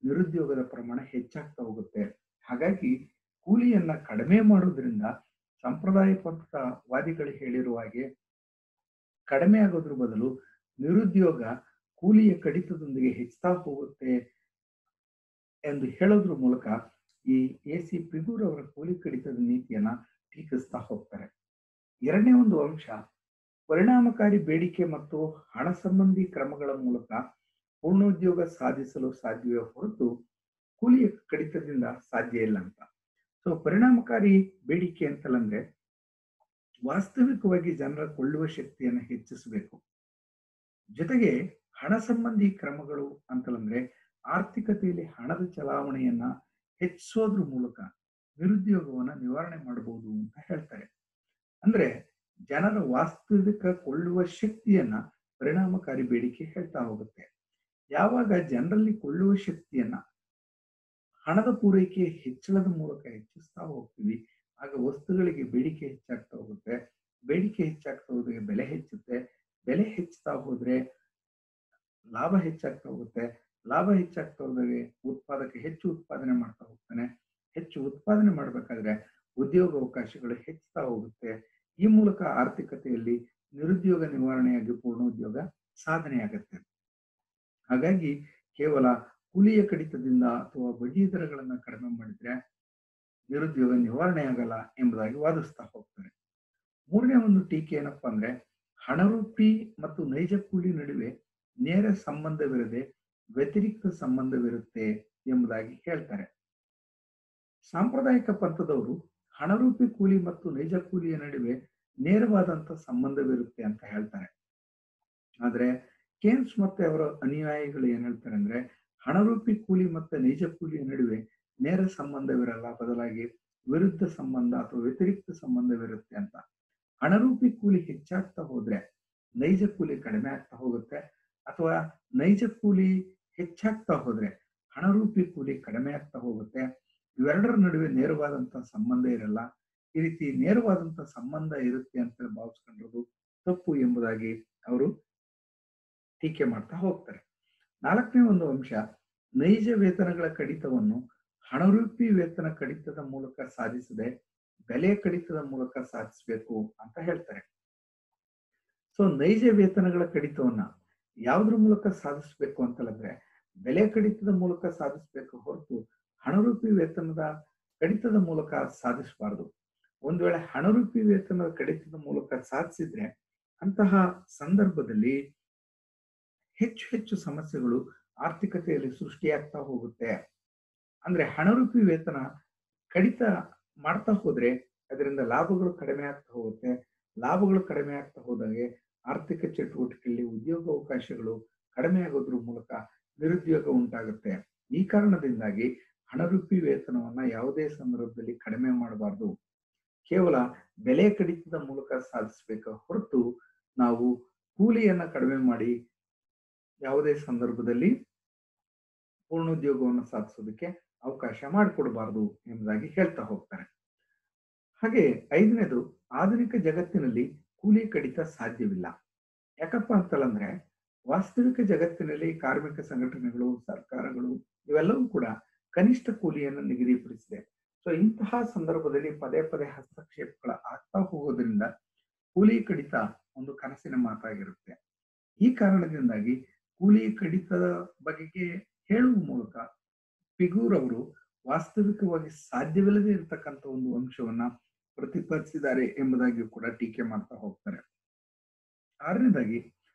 ನಿರುದ್ಯೋಗದ ಪ್ರಮಾಣ ಹೆಚ್ಚಾಗ್ತಾ ಹೋಗುತ್ತೆ. ಹಾಗಾಗಿ ಕೂಲಿಯನ್ನ ಕಡಿಮೆ ಮಾಡೋದ್ರಿಂದ ಸಂಪ್ರದಾಯವಾದಿಗಳು ಹೇಳಿರುವ ಹಾಗೆ ಕಡಿಮೆ ಆಗೋದ್ರ ಬದಲು ನಿರುದ್ಯೋಗ ಕೂಲಿಯ ಕಡಿತದೊಂದಿಗೆ ಹೆಚ್ಚುತ್ತಾ ಹೋಗುತ್ತೆ ಎಂದು ಹೇಳೋದ್ರ ಮೂಲಕ ಈ AC ಪಿಗೂರ್ ಅವರ ಕೂಲಿ ಕಡಿತದ ನೀತಿಯನ್ನ ಟೀಕಿಸ್ತಾ ಹೋಗ್ತಾರೆ. ಎರಡನೇ ಒಂದು ಅಂಶ ಪರಿಣಾಮಕಾರಿ ಬೇಡಿಕೆ ಮತ್ತು ಹಣ ಸಂಬಂಧಿ ಕ್ರಮಗಳ ಮೂಲಕ ಪೂರ್ಣೋದ್ಯೋಗ ಸಾಧಿಸಲು ಸಾಧ್ಯವೇ ಹೊರತು ಕೂಲಿಯ ಕಡಿತದಿಂದ ಸಾಧ್ಯ ಇಲ್ಲ ಅಂತ. ಸೊ ಪರಿಣಾಮಕಾರಿ ಬೇಡಿಕೆ ಅಂತಂದ್ರೆ ವಾಸ್ತವಿಕವಾಗಿ ಜನರ ಕೊಳ್ಳುವ ಶಕ್ತಿಯನ್ನು ಹೆಚ್ಚಿಸಬೇಕು. ಜೊತೆಗೆ ಹಣ ಸಂಬಂಧಿ ಕ್ರಮಗಳು ಅಂತಂದ್ರೆ ಆರ್ಥಿಕತೆಯಲ್ಲಿ ಹಣದ ಚಲಾವಣೆಯನ್ನ ಹೆಚ್ಚಿಸೋದ್ರ ಮೂಲಕ ನಿರುದ್ಯೋಗವನ್ನ ನಿವಾರಣೆ ಮಾಡಬಹುದು ಅಂತ ಹೇಳ್ತಾರೆ. ಅಂದ್ರೆ ಜನರ ವಾಸ್ತವಿಕ ಕೊಳ್ಳುವ ಶಕ್ತಿಯನ್ನ ಪರಿಣಾಮಕಾರಿ ಬೇಡಿಕೆ ಹೇಳ್ತಾ ಹೋಗುತ್ತೆ. ಯಾವಾಗ ಜನರಲ್ಲಿ ಕೊಳ್ಳುವ ಶಕ್ತಿಯನ್ನ ಹಣದ ಪೂರೈಕೆ ಹೆಚ್ಚಳದ ಮೂಲಕ ಹೆಚ್ಚಿಸ್ತಾ ಹೋಗ್ತೀವಿ, ಆಗ ವಸ್ತುಗಳಿಗೆ ಬೇಡಿಕೆ ಹೆಚ್ಚಾಗ್ತಾ ಹೋಗುತ್ತೆ, ಬೇಡಿಕೆ ಹೆಚ್ಚಾಗ್ತಾ ಹೋದ್ರೆ ಬೆಲೆ ಹೆಚ್ಚುತ್ತೆ, ಬೆಲೆ ಹೆಚ್ಚುತ್ತಾ ಹೋದ್ರೆ ಲಾಭ ಹೆಚ್ಚಾಗ್ತಾ ಹೋಗುತ್ತೆ, ಲಾಭ ಹೆಚ್ಚಾಗ್ತಾ ಹೋದರೆ ಉತ್ಪಾದಕ ಹೆಚ್ಚು ಉತ್ಪಾದನೆ ಮಾಡ್ತಾ ಹೋಗ್ತಾನೆ. ಹೆಚ್ಚು ಉತ್ಪಾದನೆ ಮಾಡಬೇಕಾದ್ರೆ ಉದ್ಯೋಗ ಅವಕಾಶಗಳು ಹೆಚ್ಚುತ್ತಾ ಹೋಗುತ್ತೆ. ಈ ಮೂಲಕ ಆರ್ಥಿಕತೆಯಲ್ಲಿ ನಿರುದ್ಯೋಗ ನಿವಾರಣೆಯಾಗಿ ಪೂರ್ಣೋದ್ಯೋಗ ಸಾಧನೆಯಾಗುತ್ತೆ. ಹಾಗಾಗಿ ಕೇವಲ ಕೂಲಿಯ ಕಡಿತದಿಂದ ಅಥವಾ ಬಡ್ಡಿ ದರಗಳನ್ನ ಕಡಿಮೆ ಮಾಡಿದ್ರೆ ನಿರುದ್ಯೋಗ ನಿವಾರಣೆ ಆಗಲ್ಲ ಎಂಬುದಾಗಿ ವಾದಿಸ್ತಾ ಹೋಗ್ತಾರೆ. ಮೂರನೇ ಒಂದು ಟೀಕೆ ಏನಪ್ಪಾ ಅಂದ್ರೆ, ಹಣರೂಪಿ ಮತ್ತು ನೈಜ ಕೂಲಿ ನಡುವೆ ನೇರ ಸಂಬಂಧವಿರದೆ ವ್ಯತಿರಿಕ್ತ ಸಂಬಂಧವಿರುತ್ತೆ ಎಂಬುದಾಗಿ ಹೇಳ್ತಾರೆ. ಸಾಂಪ್ರದಾಯಿಕ ಪಂಥದವರು ಹಣರೂಪಿ ಕೂಲಿ ಮತ್ತು ನೈಜ ಕೂಲಿಯ ನಡುವೆ ನೇರವಾದಂತ ಸಂಬಂಧವಿರುತ್ತೆ ಅಂತ ಹೇಳ್ತಾರೆ. ಆದ್ರೆ ಕೇನ್ಸ್ ಮತ್ತೆ ಅವರ ಅನುಯಾಯಿಗಳು ಏನ್ ಹೇಳ್ತಾರೆ ಅಂದ್ರೆ, ಹಣರೂಪಿ ಕೂಲಿ ಮತ್ತೆ ನೈಜ ಕೂಲಿಯ ನಡುವೆ ನೇರ ಸಂಬಂಧವಿರಲ್ಲ, ಬದಲಾಗಿ ವಿರುದ್ಧ ಸಂಬಂಧ ಅಥವಾ ವ್ಯತಿರಿಕ್ತ ಸಂಬಂಧವಿರುತ್ತೆ ಅಂತ. ಹಣರೂಪಿ ಕೂಲಿ ಹೆಚ್ಚಾಗ್ತಾ ಹೋದ್ರೆ ನೈಜ ಕೂಲಿ ಕಡಿಮೆ ಆಗ್ತಾ ಹೋಗುತ್ತೆ, ಅಥವಾ ನೈಜ ಕೂಲಿ ಹೆಚ್ಚಾಗ್ತಾ ಹೋದ್ರೆ ಹಣರೂಪಿ ಕೂಲಿ ಕಡಿಮೆ ಆಗ್ತಾ ಹೋಗುತ್ತೆ. ಇವೆರಡರ ನಡುವೆ ನೇರವಾದಂತಹ ಸಂಬಂಧ ಇರಲ್ಲ. ಈ ರೀತಿ ನೇರವಾದಂತಹ ಸಂಬಂಧ ಇರುತ್ತೆ ಅಂತ ಭಾವಿಸ್ಕೊಂಡಿರೋದು ತಪ್ಪು ಎಂಬುದಾಗಿ ಅವರು ಟೀಕೆ ಮಾಡ್ತಾ ಹೋಗ್ತಾರೆ. ನಾಲ್ಕನೇ ಒಂದು ಅಂಶ, ನೈಜ ವೇತನಗಳ ಕಡಿತವನ್ನು ಹಣರೂಪಿ ವೇತನ ಕಡಿತದ ಮೂಲಕ ಸಾಧಿಸದೆ ಬೆಲೆ ಕಡಿತದ ಮೂಲಕ ಸಾಧಿಸಬೇಕು ಅಂತ ಹೇಳ್ತಾರೆ. ಸೊ ನೈಜ ವೇತನಗಳ ಕಡಿತವನ್ನ ಯಾವುದ್ರ ಮೂಲಕ ಸಾಧಿಸಬೇಕು ಅಂತಂದ್ರೆ ಬೆಲೆ ಕಡಿತದ ಮೂಲಕ ಸಾಧಿಸಬೇಕು ಹೊರತು ಹಣರೂಪಿ ವೇತನದ ಕಡಿತದ ಮೂಲಕ ಸಾಧಿಸಬಾರದು. ಒಂದು ವೇಳೆ ಹಣರೂಪಿ ವೇತನದ ಕಡಿತದ ಮೂಲಕ ಸಾಧಿಸಿದ್ರೆ ಅಂತಹ ಸಂದರ್ಭದಲ್ಲಿ ಹೆಚ್ಚು ಹೆಚ್ಚು ಸಮಸ್ಯೆಗಳು ಆರ್ಥಿಕತೆಯಲ್ಲಿ ಸೃಷ್ಟಿಯಾಗ್ತಾ ಹೋಗುತ್ತೆ. ಅಂದ್ರೆ ಹಣರೂಪಿ ವೇತನ ಕಡಿತ ಮಾಡ್ತಾ ಹೋದ್ರೆ ಅದರಿಂದ ಲಾಭಗಳು ಕಡಿಮೆ ಆಗ್ತಾ ಹೋಗುತ್ತೆ. ಲಾಭಗಳು ಕಡಿಮೆ ಆಗ್ತಾ ಹೋದಾಗೆ ಆರ್ಥಿಕ ಚಟುವಟಿಕೆಯಲ್ಲಿ ಉದ್ಯೋಗ ಅವಕಾಶಗಳು ಕಡಿಮೆ ಆಗೋದ್ರ ಮೂಲಕ ನಿರುದ್ಯೋಗ ಉಂಟಾಗುತ್ತೆ. ಈ ಕಾರಣದಿಂದಾಗಿ ಹಣರೂಪಿ ವೇತನವನ್ನ ಯಾವುದೇ ಸಂದರ್ಭದಲ್ಲಿ ಕಡಿಮೆ ಮಾಡಬಾರ್ದು. ಕೇವಲ ಬೆಲೆ ಕಡಿತದ ಮೂಲಕ ಸಾಧಿಸಬೇಕು ಹೊರತು ನಾವು ಕೂಲಿಯನ್ನ ಕಡಿಮೆ ಮಾಡಿ ಯಾವುದೇ ಸಂದರ್ಭದಲ್ಲಿ ಪೂರ್ಣೋದ್ಯೋಗವನ್ನು ಸಾಧಿಸೋದಕ್ಕೆ ಅವಕಾಶ ಮಾಡಿಕೊಡಬಾರದು ಎಂಬುದಾಗಿ ಹೇಳ್ತಾ ಹೋಗ್ತಾರೆ. ಹಾಗೆ ಐದನೇದು, ಆಧುನಿಕ ಜಗತ್ತಿನಲ್ಲಿ ಕೂಲಿ ಕಡಿತ ಸಾಧ್ಯವಿಲ್ಲ. ಯಾಕಪ್ಪ ಅಂತಂದ್ರೆ ವಾಸ್ತವಿಕ ಜಗತ್ತಿನಲ್ಲಿ ಕಾರ್ಮಿಕ ಸಂಘಟನೆಗಳು, ಸರ್ಕಾರಗಳು ಇವೆಲ್ಲವೂ ಕೂಡ ಕನಿಷ್ಠ ಕೂಲಿಯನ್ನು ನಿಗದಿಪಡಿಸಿದೆ. ಸೊ ಇಂತಹ ಸಂದರ್ಭದಲ್ಲಿ ಪದೇ ಪದೇ ಹಸ್ತಕ್ಷೇಪಗಳ ಆಗ್ತಾ ಹೋಗೋದ್ರಿಂದ ಕೂಲಿ ಕಡಿತ ಒಂದು ಕನಸಿನ ಮಾತಾಗಿರುತ್ತೆ. ಈ ಕಾರಣದಿಂದಾಗಿ ಕೂಲಿ ಕಡಿತದ ಬಗೆಗೆ ಹೇಳುವ ಮೂಲಕ ಪಿಗೂರ್ ಅವರು ವಾಸ್ತವಿಕವಾಗಿ ಸಾಧ್ಯವಿಲ್ಲದೆ ಇರತಕ್ಕಂಥ ಒಂದು ಅಂಶವನ್ನ ಪ್ರತಿಪಾದಿಸಿದ್ದಾರೆ ಎಂಬುದಾಗಿ ಕೂಡ ಟೀಕೆ ಮಾಡ್ತಾ ಹೋಗ್ತಾರೆ. ಆರನೇದಾಗಿ,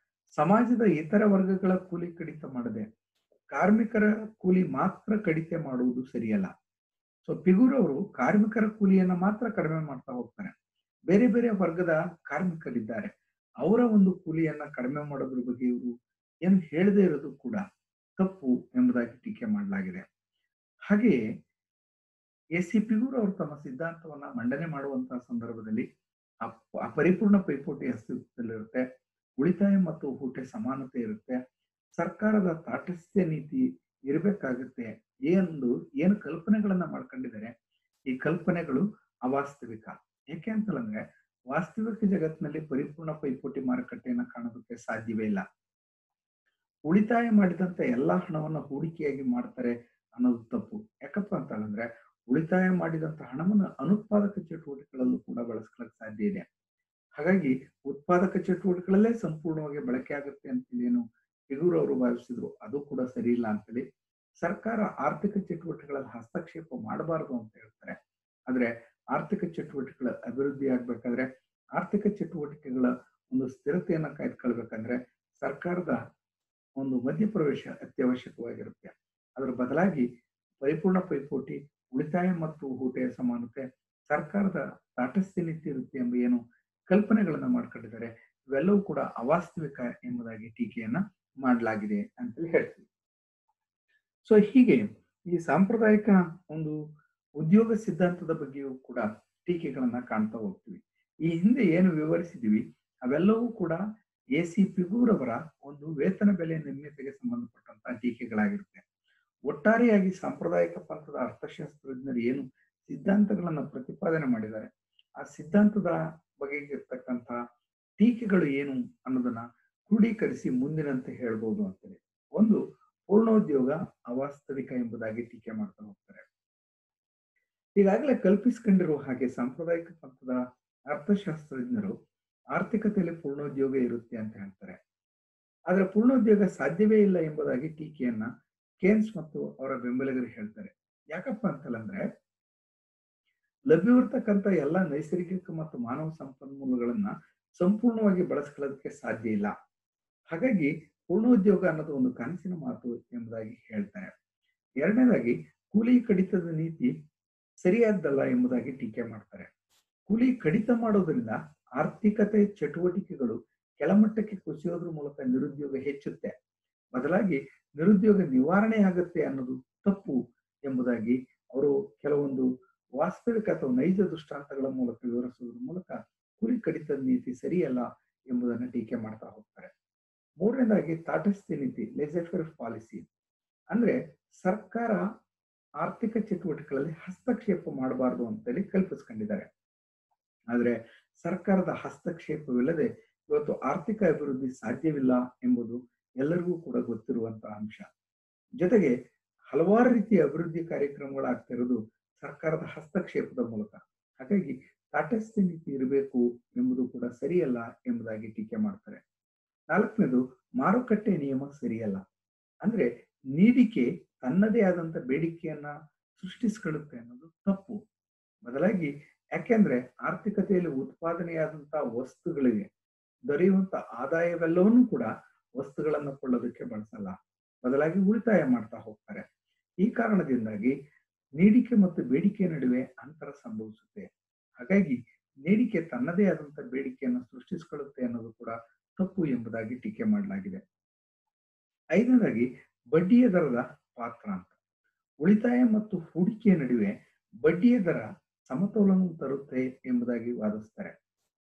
ಸಮಾಜದ ಇತರ ವರ್ಗಗಳ ಕೂಲಿ ಕಡಿತ ಮಾಡದೆ ಕಾರ್ಮಿಕರ ಕೂಲಿ ಮಾತ್ರ ಕಡಿತ ಮಾಡುವುದು ಸರಿಯಲ್ಲ. ಸೊ ಪಿಗೂರ್ ಅವರು ಕಾರ್ಮಿಕರ ಕೂಲಿಯನ್ನ ಮಾತ್ರ ಕಡಿಮೆ ಮಾಡ್ತಾ ಹೋಗ್ತಾರೆ. ಬೇರೆ ಬೇರೆ ವರ್ಗದ ಕಾರ್ಮಿಕರಿದ್ದಾರೆ, ಅವರ ಒಂದು ಕೂಲಿಯನ್ನ ಕಡಿಮೆ ಮಾಡೋದ್ರ ಬಗ್ಗೆ ಇವರು ಏನು ಹೇಳದೇ ಇರೋದು ಕೂಡ ತಪ್ಪು ಎಂಬುದಾಗಿ ಟೀಕೆ ಮಾಡಲಾಗಿದೆ. ಹಾಗೆಯೇ ಎ.ಸಿ. ಪಿಗೂರ್ ಅವರು ತಮ್ಮ ಸಿದ್ಧಾಂತವನ್ನ ಮಂಡನೆ ಮಾಡುವಂತಹ ಸಂದರ್ಭದಲ್ಲಿ ಅಪರಿಪೂರ್ಣ ಪೈಪೋಟಿ ಅಸ್ತಿತ್ವದಲ್ಲಿರುತ್ತೆ, ಉಳಿತಾಯ ಮತ್ತು ಹೂಟೆ ಸಮಾನತೆ ಇರುತ್ತೆ, ಸರ್ಕಾರದ ತಾಟಸ್ಥ್ಯ ನೀತಿ ಇರಬೇಕಾಗುತ್ತೆ ಏನು ಕಲ್ಪನೆಗಳನ್ನ ಮಾಡ್ಕೊಂಡಿದ್ದಾರೆ, ಈ ಕಲ್ಪನೆಗಳು ಅವಾಸ್ತವಿಕ. ಯಾಕೆ ಅಂತಂದ್ರೆ ವಾಸ್ತವಿಕ ಜಗತ್ತಿನಲ್ಲಿ ಪರಿಪೂರ್ಣ ಪೈಪೋಟಿ ಮಾರುಕಟ್ಟೆಯನ್ನ ಕಾಣೋದಕ್ಕೆ ಸಾಧ್ಯವೇ ಇಲ್ಲ. ಉಳಿತಾಯ ಮಾಡಿದಂತ ಎಲ್ಲಾ ಹಣವನ್ನ ಹೂಡಿಕೆಯಾಗಿ ಮಾಡ್ತಾರೆ ಅನ್ನೋದು ತಪ್ಪು. ಯಾಕಪ್ಪ ಅಂತಂದ್ರೆ ಉಳಿತಾಯ ಮಾಡಿದಂತ ಹಣವನ್ನ ಅನುತ್ಪಾದಕ ಚಟುವಟಿಕೆಗಳಲ್ಲೂ ಕೂಡ ಬಳಸ್ಕೊಳ್ಳಕ್ ಸಾಧ್ಯ ಇದೆ. ಹಾಗಾಗಿ ಉತ್ಪಾದಕ ಚಟುವಟಿಕೆಗಳಲ್ಲೇ ಸಂಪೂರ್ಣವಾಗಿ ಬಳಕೆ ಆಗುತ್ತೆ ಅಂತೇನು ಪಿಗೂರ್ ಅವರು ಭಾವಿಸಿದ್ರು, ಅದು ಕೂಡ ಸರಿ ಇಲ್ಲ ಅಂತೇಳಿ ಸರ್ಕಾರ ಆರ್ಥಿಕ ಚಟುವಟಿಕೆಗಳಲ್ಲಿ ಹಸ್ತಕ್ಷೇಪ ಮಾಡಬಾರದು ಅಂತ ಹೇಳ್ತಾರೆ. ಆದ್ರೆ ಆರ್ಥಿಕ ಚಟುವಟಿಕೆಗಳ ಅಭಿವೃದ್ಧಿ ಆಗ್ಬೇಕಾದ್ರೆ, ಆರ್ಥಿಕ ಚಟುವಟಿಕೆಗಳ ಒಂದು ಸ್ಥಿರತೆಯನ್ನ ಕಾಯ್ದುಕೊಳ್ಬೇಕಂದ್ರೆ ಸರ್ಕಾರದ ಒಂದು ಮಧ್ಯಪ್ರವೇಶ ಅತ್ಯವಶ್ಯಕವಾಗಿರುತ್ತೆ. ಅದರ ಬದಲಾಗಿ ಪರಿಪೂರ್ಣ ಪೈಪೋಟಿ, ಉಳಿತಾಯ ಮತ್ತು ಹೂಟೆಯ ಸಮಾನತೆ, ಸರ್ಕಾರದ ತಾಟಸ್ಥ್ಯ ನೀತಿ ಇರುತ್ತೆ ಎಂಬ ಏನು ಕಲ್ಪನೆಗಳನ್ನ ಮಾಡ್ಕೊಂಡಿದ್ದಾರೆ, ಇವೆಲ್ಲವೂ ಕೂಡ ಅವಾಸ್ತವಿಕ ಎಂಬುದಾಗಿ ಟೀಕೆಯನ್ನ ಮಾಡಲಾಗಿದೆ ಅಂತೇಳಿ ಹೇಳ್ತೀವಿ. ಸೊ ಹೀಗೆ ಈ ಸಾಂಪ್ರದಾಯಿಕ ಒಂದು ಉದ್ಯೋಗ ಸಿದ್ಧಾಂತದ ಬಗ್ಗೆಯೂ ಕೂಡ ಟೀಕೆಗಳನ್ನ ಕಾಣ್ತಾ ಹೋಗ್ತೀವಿ. ಈ ಹಿಂದೆ ಏನು ವಿವರಿಸಿದೀವಿ ಅವೆಲ್ಲವೂ ಕೂಡ ಎ.ಸಿ. ಪಿಗೂರ್ ಅವರ ಒಂದು ವೇತನ ಬೆಲೆ ನಿರ್ಣಯತೆಗೆ ಸಂಬಂಧಪಟ್ಟಂತಹ ಟೀಕೆಗಳಾಗಿರುತ್ತೆ. ಒಟ್ಟಾರೆಯಾಗಿ ಸಾಂಪ್ರದಾಯಿಕ ಪಂಥದ ಅರ್ಥಶಾಸ್ತ್ರಜ್ಞರು ಏನು ಸಿದ್ಧಾಂತಗಳನ್ನ ಪ್ರತಿಪಾದನೆ ಮಾಡಿದ್ದಾರೆ, ಆ ಸಿದ್ಧಾಂತದ ಬಗೆಗೆ ಇರ್ತಕ್ಕಂತಹ ಟೀಕೆಗಳು ಏನು ಅನ್ನೋದನ್ನ ಕ್ರೋಢೀಕರಿಸಿ ಮುಂದಿನಂತೆ ಹೇಳ್ಬೋದು ಅಂತೇಳಿ. ಒಂದು, ಪೂರ್ಣೋದ್ಯೋಗ ಅವಾಸ್ತವಿಕ ಎಂಬುದಾಗಿ ಟೀಕೆ ಮಾಡ್ತಾ ಹೋಗ್ತಾರೆ. ಈಗಾಗಲೇ ಕಲ್ಪಿಸಿಕೊಂಡಿರುವ ಹಾಗೆ ಸಾಂಪ್ರದಾಯಿಕ ಪಂಥದ ಅರ್ಥಶಾಸ್ತ್ರಜ್ಞರು ಆರ್ಥಿಕತೆಯಲ್ಲಿ ಪೂರ್ಣೋದ್ಯೋಗ ಇರುತ್ತೆ ಅಂತ ಹೇಳ್ತಾರೆ. ಆದ್ರೆ ಪೂರ್ಣೋದ್ಯೋಗ ಸಾಧ್ಯವೇ ಇಲ್ಲ ಎಂಬುದಾಗಿ ಟೀಕೆಯನ್ನ ಕೇನ್ಸ್ ಮತ್ತು ಅವರ ಬೆಂಬಲಿಗರು ಹೇಳ್ತಾರೆ. ಯಾಕಪ್ಪ ಅಂತಂದ್ರೆ ಲಭ್ಯವಿರ್ತಕ್ಕಂಥ ಎಲ್ಲ ನೈಸರ್ಗಿಕ ಮತ್ತು ಮಾನವ ಸಂಪನ್ಮೂಲಗಳನ್ನ ಸಂಪೂರ್ಣವಾಗಿ ಬಳಸ್ಕೊಳ್ಳೋದಕ್ಕೆ ಸಾಧ್ಯ ಇಲ್ಲ. ಹಾಗಾಗಿ ಪೂರ್ಣೋದ್ಯೋಗ ಅನ್ನೋದು ಒಂದು ಕನಸಿನ ಮಾತು ಎಂಬುದಾಗಿ ಹೇಳ್ತಾರೆ. ಎರಡನೇದಾಗಿ ಕೂಲಿ ಕಡಿತದ ನೀತಿ ಸರಿಯಾದ್ದಲ್ಲ ಎಂಬುದಾಗಿ ಟೀಕೆ ಮಾಡ್ತಾರೆ. ಕೂಲಿ ಕಡಿತ ಮಾಡೋದ್ರಿಂದ ಆರ್ಥಿಕತೆ ಚಟುವಟಿಕೆಗಳು ಕೆಳಮಟ್ಟಕ್ಕೆ ಕುಸಿಯೋದ್ರ ಮೂಲಕ ನಿರುದ್ಯೋಗ ಹೆಚ್ಚುತ್ತೆ, ಬದಲಾಗಿ ನಿರುದ್ಯೋಗ ನಿವಾರಣೆ ಆಗುತ್ತೆ ಅನ್ನೋದು ತಪ್ಪು ಎಂಬುದಾಗಿ ಅವರು ಕೆಲವೊಂದು ವಾಸ್ತವಿಕ ಅಥವಾ ನೈಜ ದೃಷ್ಟಾಂತಗಳ ಮೂಲಕ ವಿವರಿಸುವುದರ ಮೂಲಕ ಕೂಲಿ ಕಡಿತದ ನೀತಿ ಸರಿಯಲ್ಲ ಎಂಬುದನ್ನು ಟೀಕೆ ಮಾಡ್ತಾ ಹೋಗ್ತಾರೆ. ಮೂರನೇದಾಗಿ ತಾಟಸ್ಥ್ಯ ನೀತಿ, ಲೇಸರ್ ಪಾಲಿಸಿ, ಅಂದ್ರೆ ಸರ್ಕಾರ ಆರ್ಥಿಕ ಚಟುವಟಿಕೆಗಳಲ್ಲಿ ಹಸ್ತಕ್ಷೇಪ ಮಾಡಬಾರದು ಅಂತೇಳಿ ಕಲ್ಪಿಸ್ಕೊಂಡಿದ್ದಾರೆ. ಆದ್ರೆ ಸರ್ಕಾರದ ಹಸ್ತಕ್ಷೇಪವಿಲ್ಲದೆ ಇವತ್ತು ಆರ್ಥಿಕ ಅಭಿವೃದ್ಧಿ ಸಾಧ್ಯವಿಲ್ಲ ಎಂಬುದು ಎಲ್ಲರಿಗೂ ಕೂಡ ಗೊತ್ತಿರುವಂತಹ ಅಂಶ. ಜೊತೆಗೆ ಹಲವಾರು ರೀತಿಯ ಅಭಿವೃದ್ಧಿ ಕಾರ್ಯಕ್ರಮಗಳಾಗ್ತಿರೋದು ಸರ್ಕಾರದ ಹಸ್ತಕ್ಷೇಪದ ಮೂಲಕ. ಹಾಗಾಗಿ ತಾಟಸ್ಥ್ಯ ನೀತಿ ಇರಬೇಕು ಎಂಬುದು ಕೂಡ ಸರಿಯಲ್ಲ ಎಂಬುದಾಗಿ ಟೀಕೆ ಮಾಡ್ತಾರೆ. ನಾಲ್ಕನೇದು ಮಾರುಕಟ್ಟೆ ನಿಯಮ ಸರಿಯಲ್ಲ, ಅಂದ್ರೆ ನೀಡಿಕೆ ತನ್ನದೇ ಆದಂತ ಬೇಡಿಕೆಯನ್ನ ಸೃಷ್ಟಿಸಿಕೊಳ್ಳುತ್ತೆ ಅನ್ನೋದು ತಪ್ಪು. ಬದಲಾಗಿ ಯಾಕೆಂದ್ರೆ ಆರ್ಥಿಕತೆಯಲ್ಲಿ ಉತ್ಪಾದನೆಯಾದಂತಹ ವಸ್ತುಗಳಿಗೆ ದೊರೆಯುವಂತ ಆದಾಯವೆಲ್ಲವನ್ನೂ ಕೂಡ ವಸ್ತುಗಳನ್ನು ಕೊಳ್ಳೋದಕ್ಕೆ ಬಳಸಲ್ಲ, ಬದಲಾಗಿ ಉಳಿತಾಯ ಮಾಡ್ತಾ ಹೋಗ್ತಾರೆ. ಈ ಕಾರಣದಿಂದಾಗಿ ನೀಡಿಕೆ ಮತ್ತು ಬೇಡಿಕೆ ನಡುವೆ ಅಂತರ ಸಂಭವಿಸುತ್ತೆ. ಹಾಗಾಗಿ ನೀಡಿಕೆ ತನ್ನದೇ ಆದಂತ ಬೇಡಿಕೆಯನ್ನು ಸೃಷ್ಟಿಸಿಕೊಳ್ಳುತ್ತೆ ಅನ್ನೋದು ಕೂಡ ತಪ್ಪು ಎಂಬುದಾಗಿ ಟೀಕೆ ಮಾಡಲಾಗಿದೆ. ಐದನೇದಾಗಿ ಬಡ್ಡಿಯ ದರದ ಪಾತ್ರ ಅಂತ. ಉಳಿತಾಯ ಮತ್ತು ಹೂಡಿಕೆಯ ನಡುವೆ ಬಡ್ಡಿಯ ದರ ಸಮತೋಲನ ತರುತ್ತೆ ಎಂಬುದಾಗಿ ವಾದಿಸ್ತಾರೆ.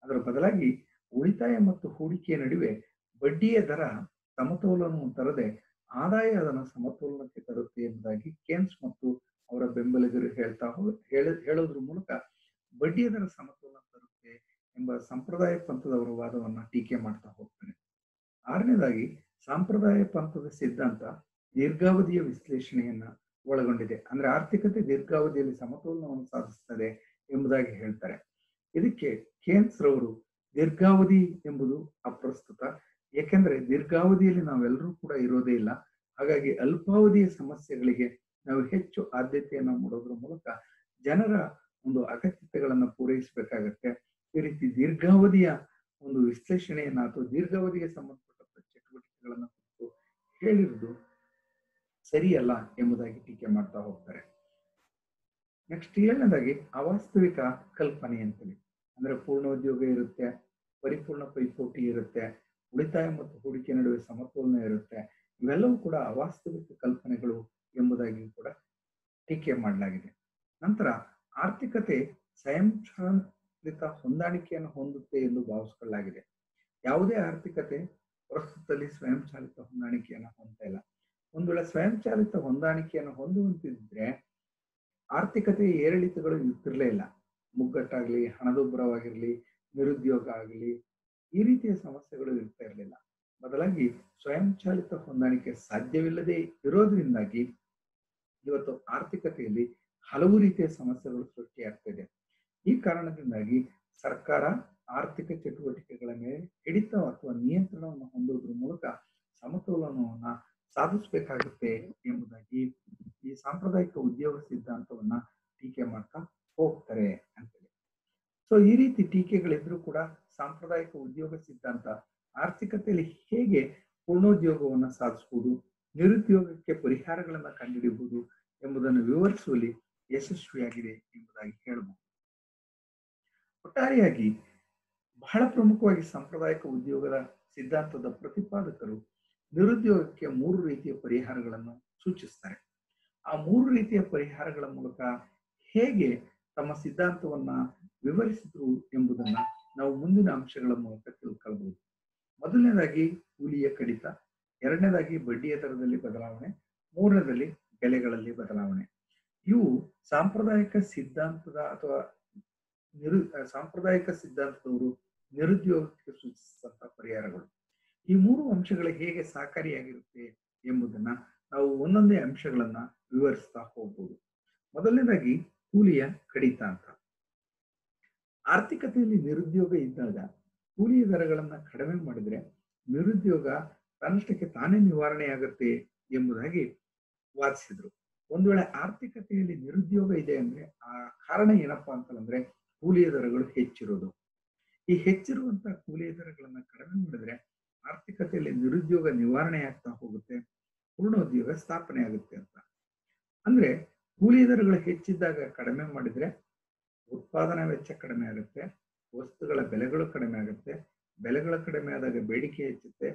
ಅದರ ಬದಲಾಗಿ ಉಳಿತಾಯ ಮತ್ತು ಹೂಡಿಕೆಯ ನಡುವೆ ಬಡ್ಡಿಯ ದರ ಸಮತೋಲನವನ್ನು ತರದೆ ಆದಾಯ ಅದನ್ನು ಸಮತೋಲನಕ್ಕೆ ತರುತ್ತೆ ಎಂಬುದಾಗಿ ಕೇನ್ಸ್ ಮತ್ತು ಅವರ ಬೆಂಬಲಿಗರು ಹೇಳೋದ್ರ ಮೂಲಕ ಬಡ್ಡಿಯ ದರ ಸಮತೋಲನ ತರುತ್ತೆ ಎಂಬ ಸಂಪ್ರದಾಯ ಪಂಥದವರ ವಾದವನ್ನ ಟೀಕೆ ಮಾಡ್ತಾ ಹೋಗ್ತಾರೆ. ಆರನೇದಾಗಿ ಸಾಂಪ್ರದಾಯ ಪಂಥದ ಸಿದ್ಧಾಂತ ದೀರ್ಘಾವಧಿಯ ವಿಶ್ಲೇಷಣೆಯನ್ನ ಒಳಗೊಂಡಿದೆ, ಅಂದ್ರೆ ಆರ್ಥಿಕತೆ ದೀರ್ಘಾವಧಿಯಲ್ಲಿ ಸಮತೋಲನವನ್ನು ಸಾಧಿಸ್ತದೆ ಎಂಬುದಾಗಿ ಹೇಳ್ತಾರೆ. ಇದಕ್ಕೆ ಕೇನ್ಸ್ ರವರು ದೀರ್ಘಾವಧಿ ಎಂಬುದು ಅಪ್ರಸ್ತುತ, ಏಕೆಂದ್ರೆ ದೀರ್ಘಾವಧಿಯಲ್ಲಿ ನಾವೆಲ್ಲರೂ ಕೂಡ ಇರೋದೇ ಇಲ್ಲ. ಹಾಗಾಗಿ ಅಲ್ಪಾವಧಿಯ ಸಮಸ್ಯೆಗಳಿಗೆ ನಾವು ಹೆಚ್ಚು ಆದ್ಯತೆಯನ್ನು ಮಾಡೋದ್ರ ಮೂಲಕ ಜನರ ಒಂದು ಅಗತ್ಯತೆಗಳನ್ನು ಪೂರೈಸಬೇಕಾಗತ್ತೆ. ಈ ರೀತಿ ದೀರ್ಘಾವಧಿಯ ಒಂದು ವಿಶ್ಲೇಷಣೆಯನ್ನ ಅಥವಾ ದೀರ್ಘಾವಧಿಗೆ ಸಂಬಂಧಪಟ್ಟ ಚಟುವಟಿಕೆಗಳನ್ನು ಹೇಳಿರುವುದು ಸರಿಯಲ್ಲ ಎಂಬುದಾಗಿ ಟೀಕೆ ಮಾಡ್ತಾ ಹೋಗ್ತಾರೆ. ನೆಕ್ಸ್ಟ್ ಏಳನೇದಾಗಿ ಅವಾಸ್ತವಿಕ ಕಲ್ಪನೆ ಅಂತೇಳಿ, ಅಂದ್ರೆ ಪೂರ್ಣೋದ್ಯೋಗ ಇರುತ್ತೆ, ಪರಿಪೂರ್ಣ ಪೈಪೋಟಿ ಇರುತ್ತೆ, ಉಳಿತಾಯ ಮತ್ತು ಹೂಡಿಕೆ ನಡುವೆ ಸಮತೋಲನ ಇರುತ್ತೆ, ಇವೆಲ್ಲವೂ ಕೂಡ ಅವಾಸ್ತವಿಕ ಕಲ್ಪನೆಗಳು ಎಂಬುದಾಗಿ ಕೂಡ ಟೀಕೆ ಮಾಡಲಾಗಿದೆ. ನಂತರ ಆರ್ಥಿಕತೆ ಸ್ವಯಂಚಾಲಿತ ಹೊಂದಾಣಿಕೆಯನ್ನು ಹೊಂದುತ್ತೆ ಎಂದು ಭಾವಿಸಿಕೊಳ್ಳಲಾಗಿದೆ. ಯಾವುದೇ ಆರ್ಥಿಕತೆ ಪ್ರಸ್ತುತದಲ್ಲಿ ಸ್ವಯಂಚಾಲಿತ ಹೊಂದಾಣಿಕೆಯನ್ನು ಹೊಂದ್ತಾ ಇಲ್ಲ. ಒಂದು ವೇಳೆ ಸ್ವಯಂಚಾಲಿತ ಹೊಂದಾಣಿಕೆಯನ್ನು ಹೊಂದುವಂತಿದ್ರೆ ಆರ್ಥಿಕತೆಯ ಏರಿಳಿತಗಳು ಇರ್ತಿರ್ಲೇ ಇಲ್ಲ. ಮುಗ್ಗಟ್ಟಾಗ್ಲಿ, ಹಣದುಬ್ಬರವಾಗಿರ್ಲಿ, ನಿರುದ್ಯೋಗ ಆಗಲಿ, ಈ ರೀತಿಯ ಸಮಸ್ಯೆಗಳು ಇರ್ತಾ ಇರಲಿಲ್ಲ. ಬದಲಾಗಿ ಸ್ವಯಂಚಾಲಿತ ಹೊಂದಾಣಿಕೆ ಸಾಧ್ಯವಿಲ್ಲದೆ ಇರೋದ್ರಿಂದಾಗಿ ಇವತ್ತು ಆರ್ಥಿಕತೆಯಲ್ಲಿ ಹಲವು ರೀತಿಯ ಸಮಸ್ಯೆಗಳು ಸೃಷ್ಟಿಯಾಗ್ತಿದೆ. ಈ ಕಾರಣದಿಂದಾಗಿ ಸರ್ಕಾರ ಆರ್ಥಿಕ ಚಟುವಟಿಕೆಗಳ ಮೇಲೆ ಹಿಡಿತ ಅಥವಾ ನಿಯಂತ್ರಣವನ್ನು ಹೊಂದೋದ್ರ ಮೂಲಕ ಸಮತೋಲನವನ್ನ ಸಾಧಿಸಬೇಕಾಗುತ್ತೆ ಎಂಬುದಾಗಿ ಈ ಸಾಂಪ್ರದಾಯಿಕ ಉದ್ಯೋಗ ಸಿದ್ಧಾಂತವನ್ನ ಟೀಕೆ ಮಾಡ್ತಾ ಹೋಗ್ತಾರೆ ಅಂತೇಳಿ. ಸೊ ಈ ರೀತಿ ಟೀಕೆಗಳಿದ್ರೂ ಕೂಡ ಸಾಂಪ್ರದಾಯಿಕ ಉದ್ಯೋಗ ಸಿದ್ಧಾಂತ ಆರ್ಥಿಕತೆಯಲ್ಲಿ ಹೇಗೆ ಪೂರ್ಣೋದ್ಯೋಗವನ್ನ ಸಾಧಿಸಬಹುದು, ನಿರುದ್ಯೋಗಕ್ಕೆ ಪರಿಹಾರಗಳನ್ನ ಕಂಡುಹಿಡಿಯಬಹುದು ಎಂಬುದನ್ನು ವಿವರಿಸುವಲ್ಲಿ ಯಶಸ್ವಿಯಾಗಿದೆ ಎಂಬುದಾಗಿ ಹೇಳಬಹುದು. ಒಟ್ಟಾರೆಯಾಗಿ ಬಹಳ ಪ್ರಮುಖವಾಗಿ ಸಾಂಪ್ರದಾಯಿಕ ಉದ್ಯೋಗದ ಸಿದ್ಧಾಂತದ ಪ್ರತಿಪಾದಕರು ನಿರುದ್ಯೋಗಕ್ಕೆ 3 ರೀತಿಯ ಪರಿಹಾರಗಳನ್ನು ಸೂಚಿಸ್ತಾರೆ. ಆ 3 ರೀತಿಯ ಪರಿಹಾರಗಳ ಮೂಲಕ ಹೇಗೆ ತಮ್ಮ ಸಿದ್ಧಾಂತವನ್ನ ವಿವರಿಸಿದ್ರು ಎಂಬುದನ್ನ ನಾವು ಮುಂದಿನ ಅಂಶಗಳ ಮೂಲಕ ತಿಳ್ಕೊಳ್ಬಹುದು. ಮೊದಲನೇದಾಗಿ ಕೂಲಿಯ ಕಡಿತ, ಎರಡನೇದಾಗಿ ಬಡ್ಡಿಯ ದರದಲ್ಲಿ ಬದಲಾವಣೆ, ಮೂರನೇದಲ್ಲಿ ಬೆಲೆಗಳಲ್ಲಿ ಬದಲಾವಣೆ. ಇವು ಸಾಂಪ್ರದಾಯಿಕ ಸಿದ್ಧಾಂತದ ಅಥವಾ ಸಾಂಪ್ರದಾಯಿಕ ಸಿದ್ಧಾಂತದವರು ನಿರುದ್ಯೋಗಕ್ಕೆ ಸೂಚಿಸಿದಂತಹ ಪರಿಹಾರಗಳು. ಈ 3 ಅಂಶಗಳು ಹೇಗೆ ಸಹಕಾರಿಯಾಗಿರುತ್ತೆ ಎಂಬುದನ್ನ ನಾವು ಒಂದೊಂದೇ ಅಂಶಗಳನ್ನ ವಿವರಿಸ್ತಾ ಹೋಗ್ಬೋದು. ಮೊದಲನೇದಾಗಿ ಕೂಲಿಯ ಕಡಿತ ಅಂತ. ಆರ್ಥಿಕತೆಯಲ್ಲಿ ನಿರುದ್ಯೋಗ ಇದ್ದಾಗ ಕೂಲಿಯ ದರಗಳನ್ನ ಕಡಿಮೆ ಮಾಡಿದ್ರೆ ನಿರುದ್ಯೋಗ ತನ್ನಷ್ಟಕ್ಕೆ ತಾನೇ ನಿವಾರಣೆಯಾಗುತ್ತೆ ಎಂಬುದಾಗಿ ವಾದಿಸಿದ್ರು. ಒಂದ್ ವೇಳೆ ಆರ್ಥಿಕತೆಯಲ್ಲಿ ನಿರುದ್ಯೋಗ ಇದೆ ಅಂದ್ರೆ ಆ ಕಾರಣ ಏನಪ್ಪಾ ಅಂತಂದ್ರೆ ಕೂಲಿಯ ದರಗಳು ಹೆಚ್ಚಿರೋದು. ಈ ಹೆಚ್ಚಿರುವಂತಹ ಕೂಲಿಯ ದರಗಳನ್ನ ಕಡಿಮೆ ಮಾಡಿದ್ರೆ ಆರ್ಥಿಕತೆಯಲ್ಲಿ ನಿರುದ್ಯೋಗ ನಿವಾರಣೆ ಆಗ್ತಾ ಹೋಗುತ್ತೆ, ಪೂರ್ಣೋದ್ಯೋಗ ಸ್ಥಾಪನೆ ಆಗುತ್ತೆ ಅಂತ. ಅಂದ್ರೆ ಕೂಲಿಯ ದರಗಳು ಹೆಚ್ಚಿದ್ದಾಗ ಕಡಿಮೆ ಮಾಡಿದ್ರೆ ಉತ್ಪಾದನಾ ವೆಚ್ಚ ಕಡಿಮೆ ಆಗುತ್ತೆ, ವಸ್ತುಗಳ ಬೆಲೆಗಳು ಕಡಿಮೆ ಆಗುತ್ತೆ, ಬೆಲೆಗಳು ಕಡಿಮೆ ಆದಾಗ ಬೇಡಿಕೆ ಹೆಚ್ಚುತ್ತೆ,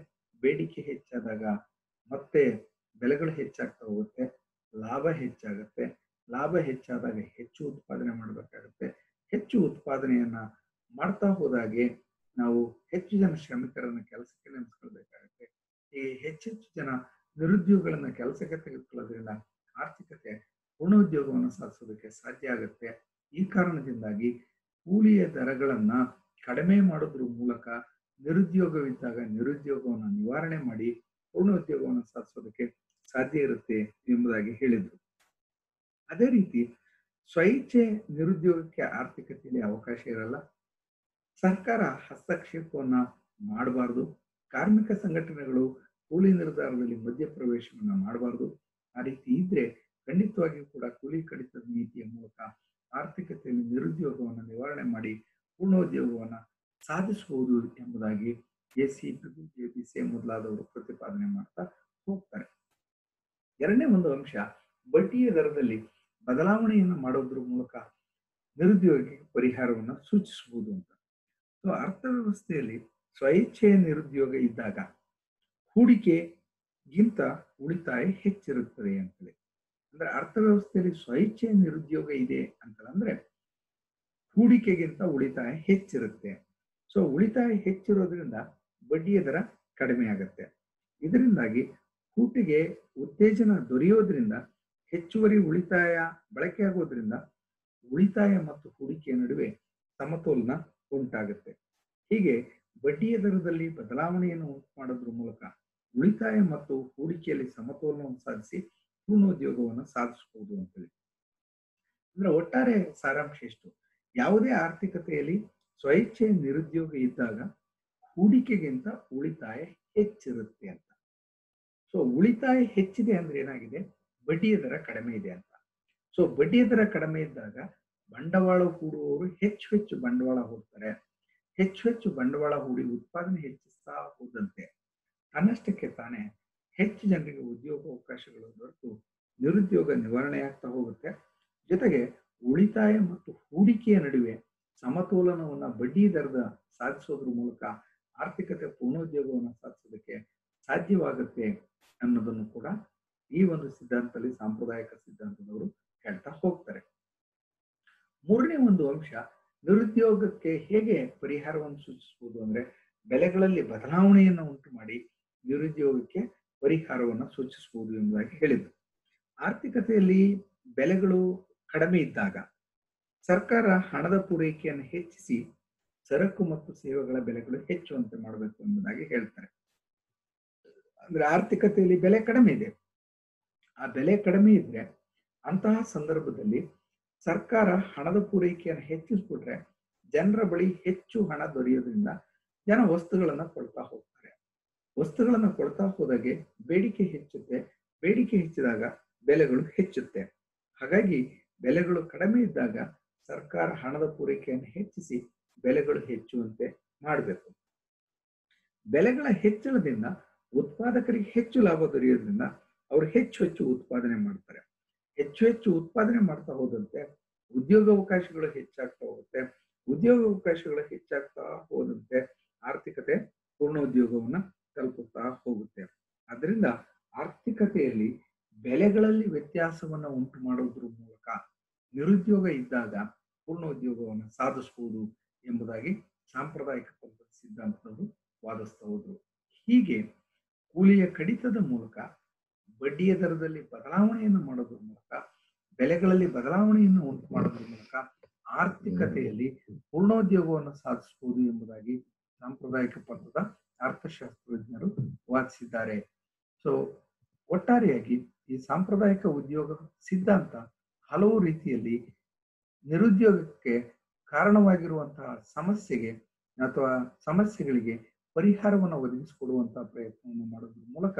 ಬೇಡಿಕೆ ಹೆಚ್ಚಾದಾಗ ಮತ್ತೆ ಬೆಲೆಗಳು ಹೆಚ್ಚಾಗ್ತಾ ಹೋಗುತ್ತೆ, ಲಾಭ ಹೆಚ್ಚಾಗುತ್ತೆ, ಲಾಭ ಹೆಚ್ಚಾದಾಗ ಹೆಚ್ಚು ಉತ್ಪಾದನೆ ಮಾಡಬೇಕಾಗುತ್ತೆ, ಹೆಚ್ಚು ಉತ್ಪಾದನೆಯನ್ನ ಮಾಡ್ತಾ ಹೋದಾಗೆ ನಾವು ಹೆಚ್ಚು ಜನ ಶ್ರಮಿಕರನ್ನ ಕೆಲಸಕ್ಕೆ ನೇಮಿಸ್ಕೊಳ್ಬೇಕಾಗುತ್ತೆ. ಈ ಹೆಚ್ಚೆಚ್ಚು ಜನ ನಿರುದ್ಯೋಗಗಳನ್ನ ಕೆಲಸಕ್ಕೆ ತೆಗೆದುಕೊಳ್ಳೋದ್ರಿಂದ ಆರ್ಥಿಕತೆ ಪೂರ್ಣೋದ್ಯೋಗವನ್ನು ಸಾಧಿಸೋದಕ್ಕೆ ಸಾಧ್ಯ ಆಗುತ್ತೆ. ಈ ಕಾರಣದಿಂದಾಗಿ ಕೂಲಿಯ ದರಗಳನ್ನ ಕಡಿಮೆ ಮಾಡೋದ್ರ ಮೂಲಕ ನಿರುದ್ಯೋಗವಿದ್ದಾಗ ನಿರುದ್ಯೋಗವನ್ನು ನಿವಾರಣೆ ಮಾಡಿ ಪೂರ್ಣೋದ್ಯೋಗವನ್ನು ಸಾಧಿಸೋದಕ್ಕೆ ಸಾಧ್ಯ ಇರುತ್ತೆ ಎಂಬುದಾಗಿ ಹೇಳಿದ್ರು. ಅದೇ ರೀತಿ ಸ್ವಇಚ್ಛೆ ನಿರುದ್ಯೋಗಕ್ಕೆ ಆರ್ಥಿಕತೆಯಲ್ಲಿ ಅವಕಾಶ ಇರಲ್ಲ. ಸರ್ಕಾರ ಹಸ್ತಕ್ಷೇಪವನ್ನ ಮಾಡಬಾರ್ದು. ಕಾರ್ಮಿಕ ಸಂಘಟನೆಗಳು ಕೂಲಿ ನಿರ್ಧಾರದಲ್ಲಿ ಮಧ್ಯಪ್ರವೇಶವನ್ನ ಮಾಡಬಾರ್ದು. ಆ ರೀತಿ ಇದ್ರೆ ಖಂಡಿತವಾಗಿಯೂ ಕೂಡ ಕೂಲಿ ಕಡಿತದ ನೀತಿಯ ಮೂಲಕ ಆರ್ಥಿಕತೆಯಲ್ಲಿ ನಿರುದ್ಯೋಗವನ್ನು ನಿವಾರಣೆ ಮಾಡಿ ಪೂರ್ಣೋದ್ಯೋಗವನ್ನ ಸಾಧಿಸಬಹುದು ಎಂಬುದಾಗಿ ಎಸಿಪಿಬಿ, ಜೆಪಿಸಿ ಮೊದಲಾದವರು ಪ್ರತಿಪಾದನೆ ಮಾಡ್ತಾ ಹೋಗ್ತಾರೆ. ಎರಡನೇ ಒಂದು ಅಂಶ ಬಡ್ಡಿಯ ದರದಲ್ಲಿ ಬದಲಾವಣೆಯನ್ನು ಮಾಡೋದ್ರ ಮೂಲಕ ನಿರುದ್ಯೋಗಕ್ಕೆ ಪರಿಹಾರವನ್ನು ಸೂಚಿಸಬಹುದು ಅಂತ. ಸೊ ಅರ್ಥವ್ಯವಸ್ಥೆಯಲ್ಲಿ ಸ್ವಇಚ್ಛೆಯ ನಿರುದ್ಯೋಗ ಇದ್ದಾಗ ಹೂಡಿಕೆಗಿಂತ ಉಳಿತಾಯ ಹೆಚ್ಚಿರುತ್ತದೆ ಅಂತೇಳಿ. ಅಂದ್ರೆ ಅರ್ಥವ್ಯವಸ್ಥೆಯಲ್ಲಿ ಸ್ವಇಚ್ಛೆಯ ನಿರುದ್ಯೋಗ ಇದೆ ಅಂತಂದ್ರೆ ಹೂಡಿಕೆಗಿಂತ ಉಳಿತಾಯ ಹೆಚ್ಚಿರುತ್ತೆ. ಸೊ ಉಳಿತಾಯ ಹೆಚ್ಚಿರೋದ್ರಿಂದ ಬಡ್ಡಿಯ ದರ ಕಡಿಮೆ ಆಗುತ್ತೆ. ಇದರಿಂದಾಗಿ ಹೂಡಿಕೆಗೆ ಉತ್ತೇಜನ ದೊರೆಯೋದ್ರಿಂದ ಹೆಚ್ಚುವರಿ ಉಳಿತಾಯ ಬಳಕೆ ಆಗೋದ್ರಿಂದ ಉಳಿತಾಯ ಮತ್ತು ಹೂಡಿಕೆಯ ನಡುವೆ ಸಮತೋಲನ ಉಂಟಾಗುತ್ತೆ. ಹೀಗೆ ಬಡ್ಡಿಯ ದರದಲ್ಲಿ ಬದಲಾವಣೆಯನ್ನು ಉಂಟು ಮಾಡೋದ್ರ ಮೂಲಕ ಉಳಿತಾಯ ಮತ್ತು ಹೂಡಿಕೆಯಲ್ಲಿ ಸಮತೋಲನವನ್ನು ಸಾಧಿಸಿ ಪೂರ್ಣೋದ್ಯೋಗವನ್ನು ಸಾಧಿಸಬಹುದು ಅಂತೇಳಿ. ಅಂದ್ರೆ ಒಟ್ಟಾರೆ ಸಾರಾಂಶ ಎಷ್ಟು, ಯಾವುದೇ ಆರ್ಥಿಕತೆಯಲ್ಲಿ ಸ್ವಇಚ್ಛೆ ನಿರುದ್ಯೋಗ ಇದ್ದಾಗ ಹೂಡಿಕೆಗಿಂತ ಉಳಿತಾಯ ಹೆಚ್ಚಿರುತ್ತೆ ಅಂತ. ಸೊ ಉಳಿತಾಯ ಹೆಚ್ಚಿದೆ ಅಂದ್ರೆ ಏನಾಗಿದೆ, ಬಡ್ಡಿಯ ದರ ಕಡಿಮೆ ಇದೆ ಅಂತ. ಸೊ ಬಡ್ಡಿಯ ದರ ಕಡಿಮೆ ಇದ್ದಾಗ ಬಂಡವಾಳ ಹೂಡುವವರು ಹೆಚ್ಚು ಹೆಚ್ಚು ಬಂಡವಾಳ ಹೂಡ್ತಾರೆ. ಹೆಚ್ಚು ಹೆಚ್ಚು ಬಂಡವಾಳ ಹೂಡಿ ಉತ್ಪಾದನೆ ಹೆಚ್ಚಿಸ್ತಾ ಹೋದಂತೆ ತನ್ನಷ್ಟಕ್ಕೆ ತಾನೇ ಹೆಚ್ಚು ಜನರಿಗೆ ಉದ್ಯೋಗಾವಕಾಶಗಳು ದೊರೆತು ನಿರುದ್ಯೋಗ ನಿವಾರಣೆ ಆಗ್ತಾ ಹೋಗುತ್ತೆ. ಜೊತೆಗೆ ಉಳಿತಾಯ ಮತ್ತು ಹೂಡಿಕೆಯ ನಡುವೆ ಸಮತೋಲನವನ್ನ ಬಡ್ಡಿ ದರದ ಸಾಧಿಸೋದ್ರ ಮೂಲಕ ಆರ್ಥಿಕತೆ ಪೂರ್ಣೋದ್ಯೋಗವನ್ನು ಸಾಧಿಸೋದಕ್ಕೆ ಸಾಧ್ಯವಾಗುತ್ತೆ ಅನ್ನೋದನ್ನು ಕೂಡ ಈ ಒಂದು ಸಿದ್ಧಾಂತದಲ್ಲಿ ಸಾಂಪ್ರದಾಯಿಕ ಸಿದ್ಧಾಂತದವರು ಹೇಳ್ತಾ ಹೋಗ್ತಾರೆ. ಮೂರನೇ ಒಂದು ಅಂಶ ನಿರುದ್ಯೋಗಕ್ಕೆ ಹೇಗೆ ಪರಿಹಾರವನ್ನು ಸೂಚಿಸಬಹುದು ಅಂದ್ರೆ ಬೆಲೆಗಳಲ್ಲಿ ಬದಲಾವಣೆಯನ್ನು ಉಂಟು ಮಾಡಿ ನಿರುದ್ಯೋಗಕ್ಕೆ ಪರಿಹಾರವನ್ನು ಸೂಚಿಸಬಹುದು ಎಂಬುದಾಗಿ ಹೇಳಿದ್ರು. ಆರ್ಥಿಕತೆಯಲ್ಲಿ ಬೆಲೆಗಳು ಕಡಿಮೆ ಇದ್ದಾಗ ಸರ್ಕಾರ ಹಣದ ಪೂರೈಕೆಯನ್ನು ಹೆಚ್ಚಿಸಿ ಸರಕು ಮತ್ತು ಸೇವೆಗಳ ಬೆಲೆಗಳು ಹೆಚ್ಚುವಂತೆ ಮಾಡಬೇಕು ಎಂಬುದಾಗಿ ಹೇಳ್ತಾರೆ. ಅಂದ್ರೆ ಆರ್ಥಿಕತೆಯಲ್ಲಿ ಬೆಲೆ ಕಡಿಮೆ ಇದೆ, ಆ ಬೆಲೆ ಕಡಿಮೆ ಇದ್ರೆ ಅಂತಹ ಸಂದರ್ಭದಲ್ಲಿ ಸರ್ಕಾರ ಹಣದ ಪೂರೈಕೆಯನ್ನು ಹೆಚ್ಚಿಸ್ಬಿಟ್ರೆ ಜನರ ಬಳಿ ಹೆಚ್ಚು ಹಣ ದೊರೆಯೋದ್ರಿಂದ ಜನ ವಸ್ತುಗಳನ್ನ ಕೊಡ್ತಾ ಹೋಗ್ತಾರೆ. ವಸ್ತುಗಳನ್ನ ಕೊಡ್ತಾ ಹೋದಾಗೆ ಬೇಡಿಕೆ ಹೆಚ್ಚುತ್ತೆ, ಬೇಡಿಕೆ ಹೆಚ್ಚಿದಾಗ ಬೆಲೆಗಳು ಹೆಚ್ಚುತ್ತೆ. ಹಾಗಾಗಿ ಬೆಲೆಗಳು ಕಡಿಮೆ ಇದ್ದಾಗ ಸರ್ಕಾರ ಹಣದ ಪೂರೈಕೆಯನ್ನು ಹೆಚ್ಚಿಸಿ ಬೆಲೆಗಳು ಹೆಚ್ಚುವಂತೆ ಮಾಡಬೇಕು. ಬೆಲೆಗಳ ಹೆಚ್ಚಳದಿಂದ ಉತ್ಪಾದಕರಿಗೆ ಹೆಚ್ಚು ಲಾಭ ದೊರೆಯೋದ್ರಿಂದ ಅವರು ಹೆಚ್ಚು ಹೆಚ್ಚು ಉತ್ಪಾದನೆ ಮಾಡ್ತಾರೆ. ಹೆಚ್ಚು ಹೆಚ್ಚು ಉತ್ಪಾದನೆ ಮಾಡ್ತಾ ಹೋದಂತೆ ಉದ್ಯೋಗಾವಕಾಶಗಳು ಹೆಚ್ಚಾಗ್ತಾ ಹೋಗುತ್ತೆ. ಉದ್ಯೋಗಾವಕಾಶಗಳು ಹೆಚ್ಚಾಗ್ತಾ ಹೋದಂತೆ ಆರ್ಥಿಕತೆ ಪೂರ್ಣೋದ್ಯೋಗವನ್ನ ತಲುಪುತ್ತಾ ಹೋಗುತ್ತೆ. ಅದರಿಂದ ಆರ್ಥಿಕತೆಯಲ್ಲಿ ಬೆಲೆಗಳಲ್ಲಿ ವ್ಯತ್ಯಾಸವನ್ನ ಉಂಟು ಮಾಡೋದ್ರ ಮೂಲಕ ನಿರುದ್ಯೋಗ ಇದ್ದಾಗ ಪೂರ್ಣೋದ್ಯೋಗವನ್ನು ಸಾಧಿಸಬಹುದು ಎಂಬುದಾಗಿ ಸಾಂಪ್ರದಾಯಿಕ ಪದ್ಧತಿ ಸಿದ್ಧಾಂತದವರು ವಾದಿಸ್ತಾ ಹೋದ್ರು. ಹೀಗೆ ಕೂಲಿಯ ಕಡಿತದ ಮೂಲಕ ಬಡ್ಡಿಯ ದರದಲ್ಲಿ ಬದಲಾವಣೆಯನ್ನು ಮಾಡೋದ್ರ ಮೂಲಕ ಬೆಲೆಗಳಲ್ಲಿ ಬದಲಾವಣೆಯನ್ನು ಉಂಟು ಮಾಡೋದ್ರ ಮೂಲಕ ಆರ್ಥಿಕತೆಯಲ್ಲಿ ಪೂರ್ಣೋದ್ಯೋಗವನ್ನು ಸಾಧಿಸಬಹುದು ಎಂಬುದಾಗಿ ಸಾಂಪ್ರದಾಯಿಕ ಪದ್ಧತಿಯ ಅರ್ಥಶಾಸ್ತ್ರಜ್ಞರು ವಾದಿಸಿದ್ದಾರೆ. ಸೊ ಒಟ್ಟಾರೆಯಾಗಿ ಈ ಸಾಂಪ್ರದಾಯಿಕ ಉದ್ಯೋಗ ಸಿದ್ಧಾಂತ ಹಲವು ರೀತಿಯಲ್ಲಿ ನಿರುದ್ಯೋಗಕ್ಕೆ ಕಾರಣವಾಗಿರುವಂತಹ ಸಮಸ್ಯೆಗೆ ಅಥವಾ ಸಮಸ್ಯೆಗಳಿಗೆ ಪರಿಹಾರವನ್ನು ಒದಗಿಸಿಕೊಡುವಂತಹ ಪ್ರಯತ್ನವನ್ನು ಮಾಡೋದ್ರ ಮೂಲಕ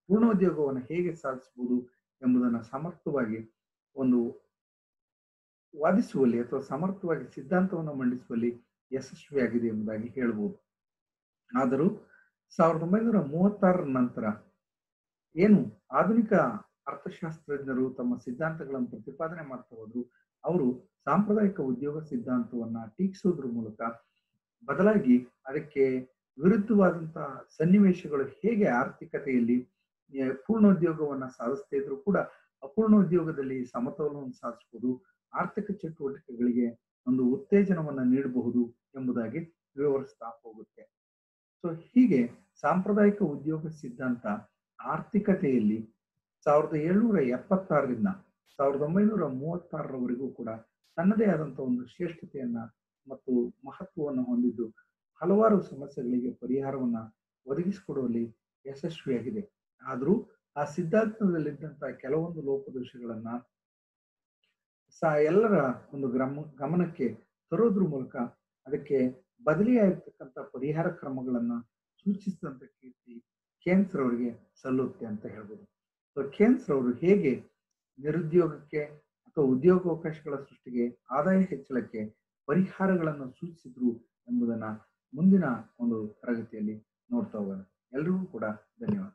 ಪೂರ್ಣೋದ್ಯೋಗವನ್ನು ಹೇಗೆ ಸಾಧಿಸಬಹುದು ಎಂಬುದನ್ನು ಸಮರ್ಥವಾಗಿ ಒಂದು ವಾದಿಸುವಲ್ಲಿ ಅಥವಾ ಸಮರ್ಥವಾಗಿ ಸಿದ್ಧಾಂತವನ್ನು ಮಂಡಿಸುವಲ್ಲಿ ಯಶಸ್ವಿಯಾಗಿದೆ ಎಂಬುದಾಗಿ ಹೇಳಬಹುದು. ಆದರೂ 1936 ನಂತರ ಏನು ಆಧುನಿಕ ಅರ್ಥಶಾಸ್ತ್ರಜ್ಞರು ತಮ್ಮ ಸಿದ್ಧಾಂತಗಳನ್ನು ಪ್ರತಿಪಾದನೆ ಮಾಡ್ತಾ ಹೋದ್ರು, ಅವರು ಸಾಂಪ್ರದಾಯಿಕ ಉದ್ಯೋಗ ಸಿದ್ಧಾಂತವನ್ನ ಟೀಕಿಸೋದ್ರ ಮೂಲಕ ಬದಲಾಗಿ ಅದಕ್ಕೆ ವಿರುದ್ಧವಾದಂತಹ ಸನ್ನಿವೇಶಗಳು ಹೇಗೆ ಆರ್ಥಿಕತೆಯಲ್ಲಿ ಪೂರ್ಣೋದ್ಯೋಗವನ್ನ ಸಾಧಿಸ್ತಾ ಇದ್ರು ಕೂಡ ಅಪೂರ್ಣ ಉದ್ಯೋಗದಲ್ಲಿ ಸಮತೋಲನವನ್ನು ಸಾಧಿಸಬಹುದು, ಆರ್ಥಿಕ ಚಟುವಟಿಕೆಗಳಿಗೆ ಒಂದು ಉತ್ತೇಜನವನ್ನ ನೀಡಬಹುದು ಎಂಬುದಾಗಿ ವಿವರಿಸ್ತಾ ಹೋಗುತ್ತೆ. ಸೊ ಹೀಗೆ ಸಾಂಪ್ರದಾಯಿಕ ಉದ್ಯೋಗ ಸಿದ್ಧಾಂತ ಆರ್ಥಿಕತೆಯಲ್ಲಿ 1776ರಿಂದ 1936ರವರೆಗೂ ಕೂಡ ತನ್ನದೇ ಆದಂತಹ ಒಂದು ಶ್ರೇಷ್ಠತೆಯನ್ನ ಮತ್ತು ಮಹತ್ವವನ್ನು ಹೊಂದಿದ್ದು ಹಲವಾರು ಸಮಸ್ಯೆಗಳಿಗೆ ಪರಿಹಾರವನ್ನ ಒದಗಿಸಿಕೊಡುವಲ್ಲಿ ಯಶಸ್ವಿಯಾಗಿದೆ. ಆದರೂ ಆ ಸಿದ್ಧಾಂತದಲ್ಲಿದ್ದಂತಹ ಕೆಲವೊಂದು ಲೋಪದೋಷಗಳನ್ನ ಎಲ್ಲರ ಒಂದು ಗಮನಕ್ಕೆ ತರೋದ್ರ ಮೂಲಕ ಅದಕ್ಕೆ ಬದಲಿಯಾಗಿರ್ತಕ್ಕಂಥ ಪರಿಹಾರ ಕ್ರಮಗಳನ್ನ ಸೂಚಿಸಿದಂತ ಕೀರ್ತಿ ಕೇನ್ಸ್ ರವರಿಗೆ ಸಲ್ಲುತ್ತೆ ಅಂತ ಹೇಳ್ಬೋದು. ಸೊ ಕೇನ್ಸ್ ರವರು ಹೇಗೆ ನಿರುದ್ಯೋಗಕ್ಕೆ ಅಥವಾ ಉದ್ಯೋಗಾವಕಾಶಗಳ ಸೃಷ್ಟಿಗೆ, ಆದಾಯ ಹೆಚ್ಚಳಕ್ಕೆ ಪರಿಹಾರಗಳನ್ನು ಸೂಚಿಸಿದ್ರು ಎಂಬುದನ್ನ ಮುಂದಿನ ಒಂದು ತರಗತಿಯಲ್ಲಿ ನೋಡ್ತಾ ಹೋಗೋಣ. ಎಲ್ರಿಗೂ ಕೂಡ ಧನ್ಯವಾದ.